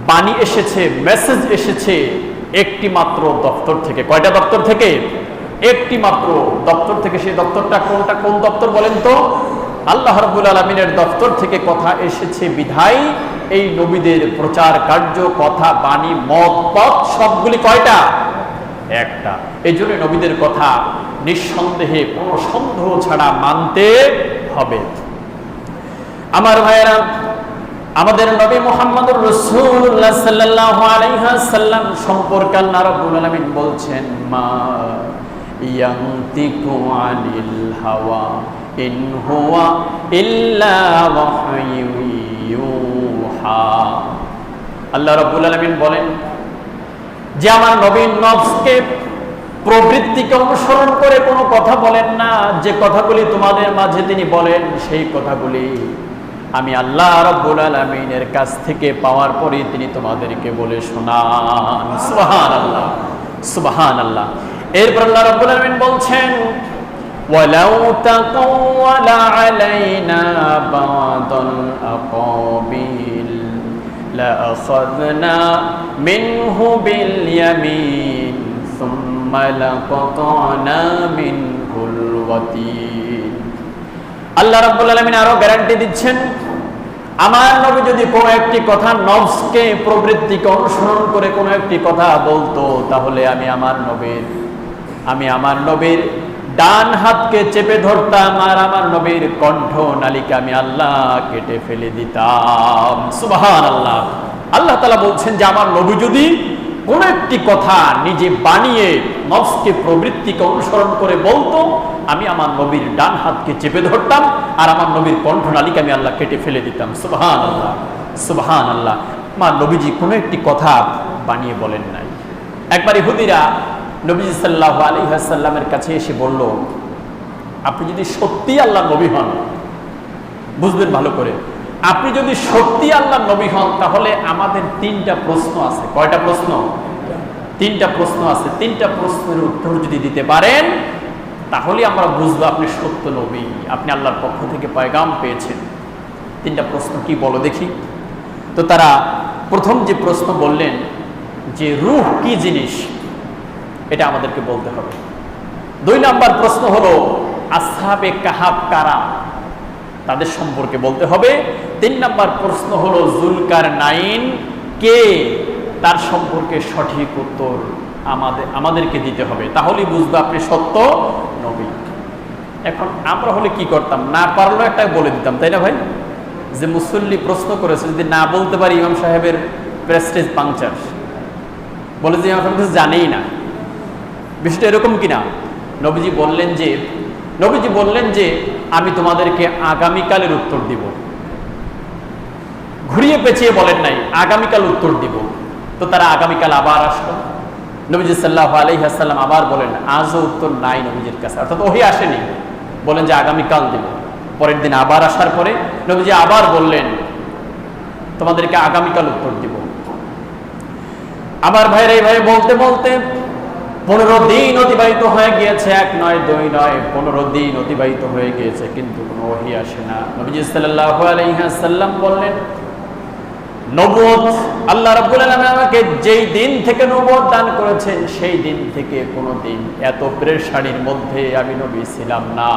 বাণী এসেছে, মেসেজ এসেছে একটি মাত্র দপ্তর থেকে। কয়টা দপ্তর থেকে? একটি মাত্র দপ্তর থেকে। সেই দপ্তরটা কোনটা? কোন দপ্তর বলেন তো? আল্লাহ রাব্বুল আলামিনের দপ্তর থেকে কথা এসেছে বিধায় এই নবীদের প্রচার কার্য, কথা, বাণী, মত, পথ সবগুলি কয়টা? একটা। এই জন্য নবীদের কথা নিঃসন্দেহে কোনো সন্দেহ ছাড়া মানতে হবে। আমার ভাইয়েরা, আমাদের নবী মুহাম্মদুর রাসূলুল্লাহ সাল্লাল্লাহু আলাইহি ওয়াসাল্লাম সম্পর্কে আল্লাহ রাব্বুল আলামিন বলছেন, মা ইয়ানতিকু আনিল হাওয়া ইন হুয়া ইল্লা ওয়াহয়ু ইউহা। আল্লাহ রাব্বুল আলামিন বলেন যে আমার নবীর নফসকে, প্রবৃত্তিকে অনুসরণ করে কোনো কথা বলেন না। যে কথাগুলি তোমাদের মাঝে তিনি বলেন, সেই কথাগুলি আমি আল্লাহ রাব্বুল আলামিনের কাছ থেকে পাওয়ার পরে তিনি তোমাদেরকে বলে শোনান। সুবহানাল্লাহ, সুবহানাল্লাহ। এরপর আল্লাহ রাব্বুল আলামিন বলছেন, ওয়ালাউ তাকাওয়ালা আলাইনা বাদাল আকাবিল লাআখাযনা মিনহু বিল ইয়ামিন সুম্মা লাকাতানা মিনহুল ওয়াতিন। আল্লাহ রাব্বুল আলামিন আরো গ্যারান্টি দিচ্ছেন, আমার নবী যদি কোনো একটি কথা নফসকে, প্রবৃত্তিকে অনুসরণ করে কোনো একটি কথা বলতো, তাহলে আমি আমার নবীর ডান হাতকে চেপে ধরতাম আর আমার নবীর কণ্ঠ নালিকা আমি আল্লাহ কেটে ফেলে দিতাম। সুবহানাল্লাহ। আল্লাহ তাআলা বলছেন যে আমার নবী যদি কোন একটি কথা নিজে বানিয়ে নফসকে, প্রবৃত্তিকে অনুসরণ করে বলতো, আমি আমার নবীর ডান হাতকে চেপে ধরতাম আর আমার নবীর কণ্ঠনালীকে আমি আল্লাহ কেটে ফেলে দিতাম। সুবহানাল্লাহ, সুবহানাল্লাহ। আমার নবীজি কোনো একটি কথা বানিয়ে বলেন নাই। একবার ইহুদিরা নবীজি সাল্লাল্লাহু আলাইহি ওয়াসাল্লামের কাছে এসে বলল, আপনি যদি সত্যি আল্লাহ নবী হন, বুঝবেন ভালো করে, আপনি যদি সত্যি আল্লাহ নবী হন তাহলে আমাদের তিনটা প্রশ্ন আছে। কয়টা প্রশ্ন? তিনটা প্রশ্ন আছে। তিনটা প্রশ্নের উত্তর যদি দিতে পারেন তাহলে আমরা বুঝবো আপনি সত্য নবী, আপনি আল্লাহর পক্ষ থেকে পয়গাম পেয়েছেন। তিনটা প্রশ্ন কি বলো দেখি। তো তারা প্রথম যে প্রশ্ন বললেন যে রূহ কি জিনিস, এটা আমাদেরকে বলতে হবে। 2 নাম্বার প্রশ্ন হলো আসহাবে কাহাফ কারা, তাদের সম্পর্কে বলতে হবে। 3 নাম্বার প্রশ্ন হলো যুলকারনাইন কে, তার সম্পর্কে সঠিক উত্তর আমাদেরকে দিতে হবে। তাহলেই বুঝবো আপনি সত্য নবী। এখন আমরা হলে কি করতাম, না পারলেও একটা বলে দিতাম, তাই না ভাই? যে মুসল্লি প্রশ্ন করেছে, যদি না বলতে পারি ইমাম সাহেবের প্রেস্টিজ পাংচার, বলে যে ইমাম সাহেব কিছু জানেই না। বিষয়টা এরকম কিনা? নবীজি বললেন যে আমি তোমাদেরকে আগামীকালের উত্তর দিব। ঘুরিয়ে পেঁচিয়ে বলেন নাই, আগামীকাল উত্তর দিব। তো তারা আগামীকাল আবার আসলো। নবীজি সাল্লাল্লাহু আলাইহি ওয়াসাল্লাম আবার বলেন, আজও উত্তর নাই নবীজির কাছে, অর্থাৎ ওহী আসেনি। বলেন যে আগামীকাল দিব। পরের দিন আবার আসার পরে নবীজি আবার বললেন, তোমাদেরকে আগামীকাল উত্তর দিব। আমার ভাইরা এইভাবে বলতে বলতে 15 দিন অতিবাহিত হয়ে গিয়েছে। 1 নয় 2 নয়, 15 দিন অতিবাহিত হয়ে গিয়েছে, কিন্তু কোনো ওহী আসে না। নবীজি সাল্লাল্লাহু আলাইহি ওয়াসাল্লাম বললেন, নবুয়ত আল্লাহ রাব্বুল আলামিন আমাকে যেই দিন থেকে নবুয়ত দান করেছেন, সেই দিন থেকে কোনো দিন এত পেরেশানির মধ্যে আমি নবী ছিলাম না।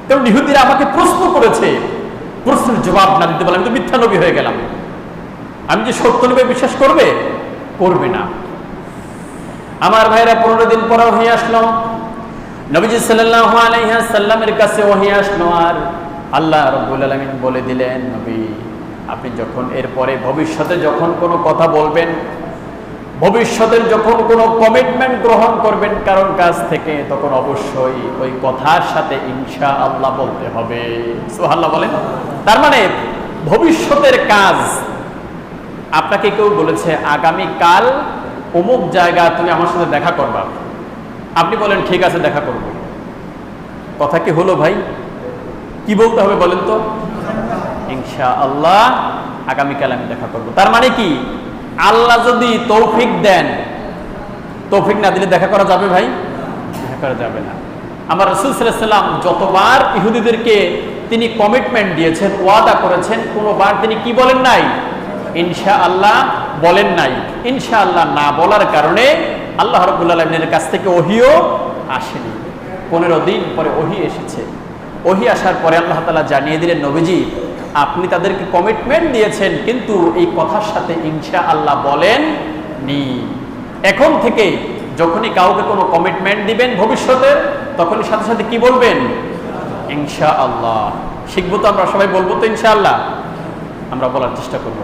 কারণ ইহুদিরা আমাকে প্রশ্ন করেছে, প্রশ্নের জবাব না দিতে পারলে আমি তো মিথ্যা নবী হয়ে গেলাম। আমি যে সত্য নবী বিশ্বাস করবে? করবে না। আমার ভাইরা 15 দিন পরে ওহী আসলো। নবীজি সাল্লাল্লাহু আলাইহি ওয়াসাল্লামের কাছে ওহী আসলো, আর আল্লাহ রাব্বুল আলামিন বলে দিলেন, নবী আপনি যখন এরপরে ভবিষ্যতে যখন কোনো কথা বলবেন, ভবিষ্যতের যখন কোনো কমিটমেন্ট গ্রহণ করবেন কারোর কাছ থেকে, তখন অবশ্যই ওই কথার সাথে ইনশাআল্লাহ বলতে হবে। সুবহানাল্লাহ বলেন। তার মানে ভবিষ্যতের কাজ। আপনাকে কেউ বলেছে আগামীকাল অমুক জায়গা তুমি আমার সাথে দেখা করবা, আপনি বলেন ঠিক আছে দেখা করব। কথা কি হলো ভাই? কি বলতে হবে বলেন তো? ইনশাআল্লাহ আগামীকাল আমি দেখা করব। তার মানে কি, আল্লাহ যদি তৌফিক দেন, তৌফিক না দিলে দেখা করা যাবে ভাই? দেখা করা যাবে না। আমার রাসূল সাল্লাল্লাহু আলাইহি ওয়াসাল্লাম যতবার ইহুদিদেরকে তিনি কমিটমেন্ট দিয়েছেন, ওয়াদা করেছেন, কোনোবার তিনি কি বলেন নাই? ইনশাআল্লাহ বলেন নাই। ইনশাআল্লাহ না বলার কারণে আল্লাহ রাব্বুল আলামিনের কাছ থেকে ওহীও আসেনি। 15 দিন পরে ওহী এসেছে। ওহী আসার পরে আল্লাহ তাআলা জানিয়ে দিলেন, নবীজি আপনি তাদেরকে কমিটমেন্ট দিয়েছেন, কিন্তু এই কথার সাথে ইনশাআল্লাহ বলেন নি। এখন থেকে যখনই কাউকে কোনো কমিটমেন্ট দিবেন ভবিষ্যতে, তখনই সাথে সাথে কি বলবেন? ইনশাআল্লাহ। শিখবো তো আমরা সবাই, বলবো তো ইনশাআল্লাহ? আমরা বলার চেষ্টা করব।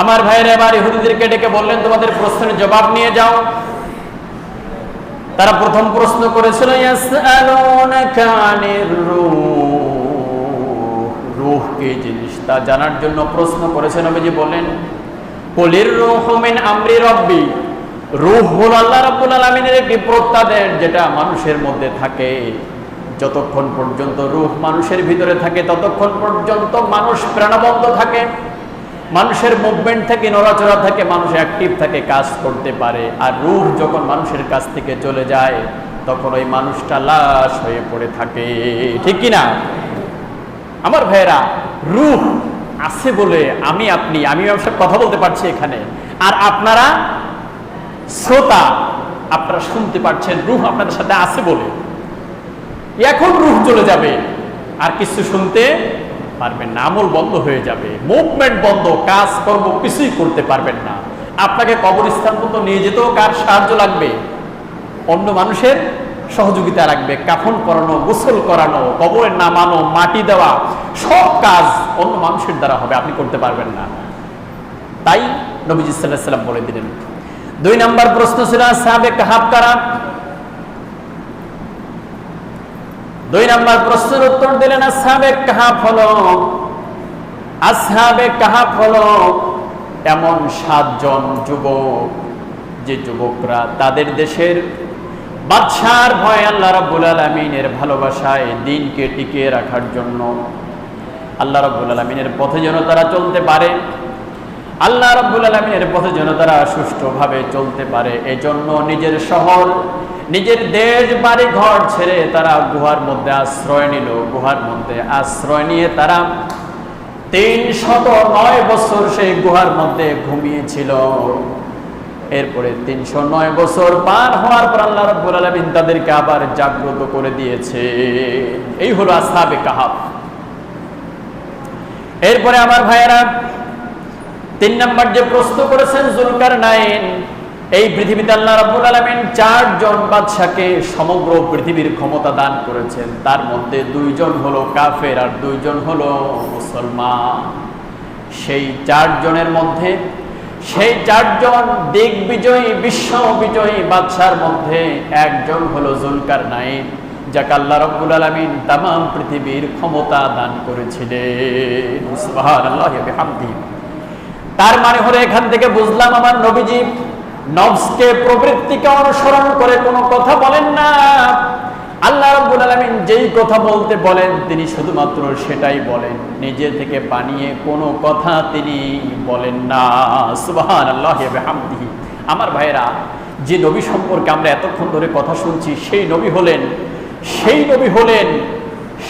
আমার ভাইরা এবার ইহুদিদেরকে ডেকে বললেন, তোমাদের প্রশ্নের জবাব নিয়ে যাও। তারা প্রথম প্রশ্ন করেছিল, ইয়াসআলুনাকা আনির রূহ, রূহ কি জিনিস তা জানার জন্য প্রশ্ন করেছেন। নবীজি বলেন, কুলির রূহু মিন আমরি রাব্বি, রূহ হলো আল্লাহ রাব্বুল আলামিনের একটি প্রত্যাদেশ, যেটা মানুষের মধ্যে থাকে। যতক্ষণ পর্যন্ত রূহ মানুষের ভিতরে থাকে, ততক্ষণ পর্যন্ত মানুষ প্রাণবন্ত থাকে, মানুষের মুভমেন্ট থাকে, নড়াচড়া থাকে, মানুষ অ্যাক্টিভ থাকে, কাজ করতে পারে। আর রূহ যখন মানুষের কাছ থেকে চলে যায়, তখন ওই মানুষটা লাশ হয়ে পড়ে থাকে। ঠিক কিনা? আমার ভাইয়েরা, রূহ আছে বলে আমি সব কথা বলতে পারছি এখানে, আর আপনারা শ্রোতা, আপনারা শুনতে পাচ্ছেন, রূহ আপনাদের সাথে আছে বলে। এখন রূহ চলে যাবে, আর কিছু শুনতে পারবেন না, আমল বন্ধ হয়ে যাবে, মুভমেন্ট বন্ধ, কাজ কর্ম কিছুই করতে পারবেন না। আপনাকে কবরস্থান পর্যন্ত নিয়ে যেতেও কার সাহায্য লাগবে? অন্য মানুষের সহযোগিতা লাগবে। কাফন পরানো, গোসল করানো, কবরে নামানো, মাটি দেওয়া, সব কাজ অন্য মানুষের দ্বারা হবে, আপনি করতে পারবেন না। তাই নবীজি সাল্লাল্লাহু আলাইহি ওয়াসাল্লাম বলে দিলেন। 2 নম্বর প্রশ্ন ছিল আসহাবে কাহাফ কারা? 2 নম্বর প্রশ্নের উত্তর দিলেন, আসহাবে কাহাফ হলো এমন 7 জন যুবক, যে যুবকরা তাদের দেশের বাদশার ভয়, আল্লাহ রাব্বুল আলামিনের ভালোবাসায় দ্বীনকে টিকিয়ে রাখার জন্য, আল্লাহ রাব্বুল আলামিনের পথে যেন তারা চলতে পারে, আল্লাহ রাব্বুল আলামিনের পথে যেন তারা সুষ্ঠুভাবে চলতে পারে, এজন্য নিজের শহর, নিজের দেশ, বাড়ি ঘর ছেড়ে তারা গুহার মধ্যে আশ্রয় নিল। গুহার মধ্যে আশ্রয় নিয়ে তারা 309 বছর সেই গুহার মধ্যে ঘুমিয়েছিল। এরপরে 309 বছর পার হওয়ার পর আল্লাহ রাব্বুল আলামিন তাদেরকে আবার জাগ্রত করে দিয়েছে। এই হলো আসহাবে কাহাফ। এরপরে আমার ভাইয়েরা, 3 নম্বর যে প্রশ্ন করেছেন, যুলকারনাইন। এই পৃথিবীতে আল্লাহ রাব্বুল আলামিন 4 জন বাদশাকে সমগ্র পৃথিবীর ক্ষমতা দান করেছেন। তার মধ্যে 2 জন হলো কাফের আর 2 জন হলো মুসলমান। সেই 4 জনের মধ্যে সেই 4 জন দিগ্বিজয়ী বিশ্ব বিজয়ী বাদশার মধ্যে একজন হলো জুলকারনাইন, যাকে আল্লাহ রাব্বুল আলামিন तमाम পৃথিবীর ক্ষমতা দান করেছিলেন। সুবহানাল্লাহি ওয়া বিহামদিহি। তার মানে হলো এখান থেকে বুঝলাম আমার নবীজি নফসকে প্রবৃত্তিকে অনুসরণ করে কোনো কথা বলেন না। আল্লাহ রাব্বুল আলামিন যেই কথা বলতে বলেন তিনি শুধুমাত্র সেটাই বলেন, নিজে থেকে বানিয়ে কোনো কথা তিনি বলেন না। সুবহানাল্লাহি ওয়া বিহামদিহি। আমার ভাইরা, যে নবী সম্পর্কে আমরা এতক্ষণ ধরে কথা শুনছি সেই নবী হলেন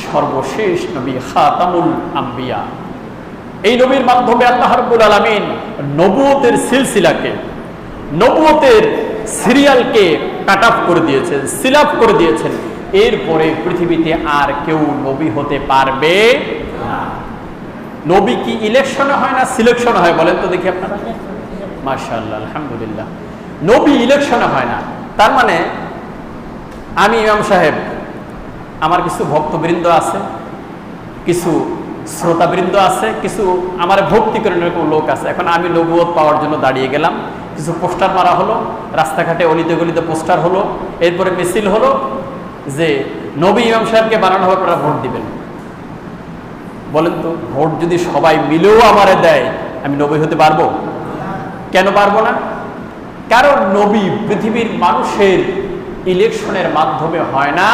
সর্বশেষ নবী, খাতামুল আম্বিয়া। এই নবীর মাধ্যমে আল্লাহ রাব্বুল আলামিন নবুয়তের সিলসিলাকে, নবুয়তের সিরিয়ালকে কাট অফ করে দিয়েছেন, সিল আপ করে দিয়েছেন। এরপরে পৃথিবীতে আর কেউ নবী হতে পারবে না। নবী কি ইলেকশনে হয় না সিলেকশনে হয় বলেন তো দেখি আপনারা? মাশাআল্লাহ, আলহামদুলিল্লাহ। নবী ইলেকশনে হয় না। তার মানে আমি ইমাম সাহেব, আমার কিছু ভক্তবৃন্দ আছে, কিছু শ্রোতাবৃন্দ আছে, কিছু আমার ভক্তি করে এরকম লোক আছে। এখন আমি নবুয়ত পাওয়ার জন্য দাঁড়িয়ে গেলাম, কিছু পোস্টার মারা হলো, রাস্তাঘাটে অলিতে গলিতে পোস্টার হলো, এরপরে মিছিল হলো যে নবী ইমাম সাহেবকে বানানো হবে, আপনারা ভোট দিবেন। বলেন তো, ভোট যদি সবাই মিলেও আমারে দেয়, আমি নবী হতে পারবো? কেন পারবো না? কারণ নবী পৃথিবীর মানুষের ইলেকশনের মাধ্যমে হয় না,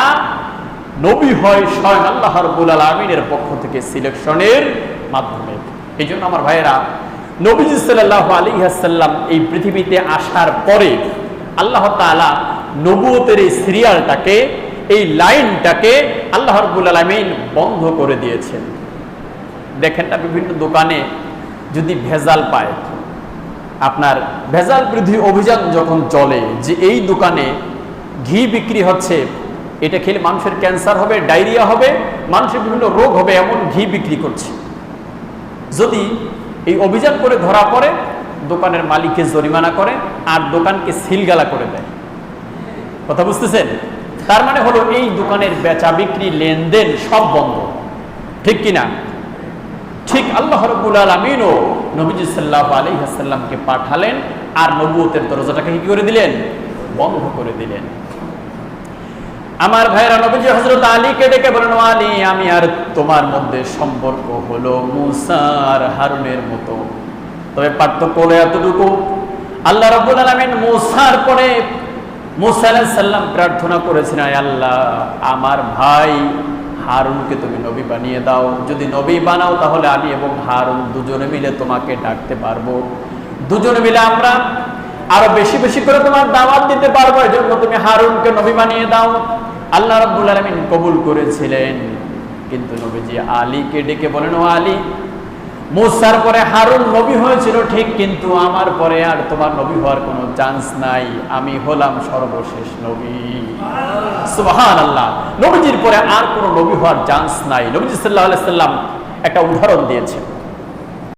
নবী হয় স্বয়ং আল্লাহ রাব্বুল আলামিনের পক্ষ থেকে সিলেকশনের মাধ্যমে। এই জন্য আমার ভাইয়েরা, নবীজি সাল্লাল্লাহু আলাইহি ওয়াসাল্লাম এই পৃথিবীতে আসার পরে আল্লাহ তাআলা নবুয়তের এই সিরিয়ালটাকে, এই লাইনটাকে আল্লাহ রাব্বুল আলামিন বন্ধ করে দিয়েছেন। দেখেন না, বিভিন্ন দোকানে যদি ভেজাল পায়, আপনার ভেজাল বিরোধী অভিযান যখন চলে যে এই দোকানে ঘি বিক্রি হচ্ছে, এটা খেলে মানুষের ক্যান্সার হবে, ডায়রিয়া হবে, মানুষের বিভিন্ন রোগ হবে, এমন ঘি বিক্রি করছে। যদি এই অভিযান করে ধরা পড়ে, দোকানের মালিককে জরিমানা করে আর দোকানকে সিলগালা করে দেয়। কথা বুঝতেছেন? তার মানে হলো এই দোকানের বেচা বিক্রি, লেনদেন সব বন্ধ। ঠিক কিনা? ঠিক আল্লাহ রাব্বুল আলামিনও নবীজি সাল্লাল্লাহু আলাইহি ওয়াসাল্লামকে পাঠালেন আর নবুয়তের দরজাটাকে কি করে দিলেন? বন্ধ করে দিলেন। আমার ভাইরা, নবীজি হযরত আলীকে ডেকে বলেন, ও আলী, আমি আর তোমার মধ্যে সম্পর্ক হলো মূসা আর হারুনের মতো, তবে পার্থক্য হলো এতটুকু, আল্লাহ রাব্বুল আলামিন মূসার পরে মূসা আলাইহিস সালাম প্রার্থনা করেছেন, আয় আল্লাহ, আমার ভাই হারুনকে তুমি নবী বানিয়ে দাও। যদি নবী বানাও তাহলে আমি এবং হারুন দুজনে মিলে তোমাকে ডাকতে পারবো, দুজনে মিলে আমরা আরো বেশি বেশি করে তোমার দাওয়াত দিতে পারবো, এজন্য তুমি হারুনকে নবী বানিয়ে দাও। আল্লাহ রাব্বুল আলামিন কবুল করেছিলেন। কিন্তু নবীজি আলীকে ডেকে বলেন, ও আলী, মূসার পরে হারুন নবী হয়েছিল ঠিক, কিন্তু আমার পরে আর তোমার নবী হওয়ার কোনো চান্স নাই, আমি হলাম সর্বশেষ নবী। সুবহানাল্লাহ। নবীজির পরে আর কোনো নবী হওয়ার চান্স নাই। নবীজি সাল্লাল্লাহু আলাইহি ওয়াসাল্লাম একটা উদাহরণ দিয়েছেন।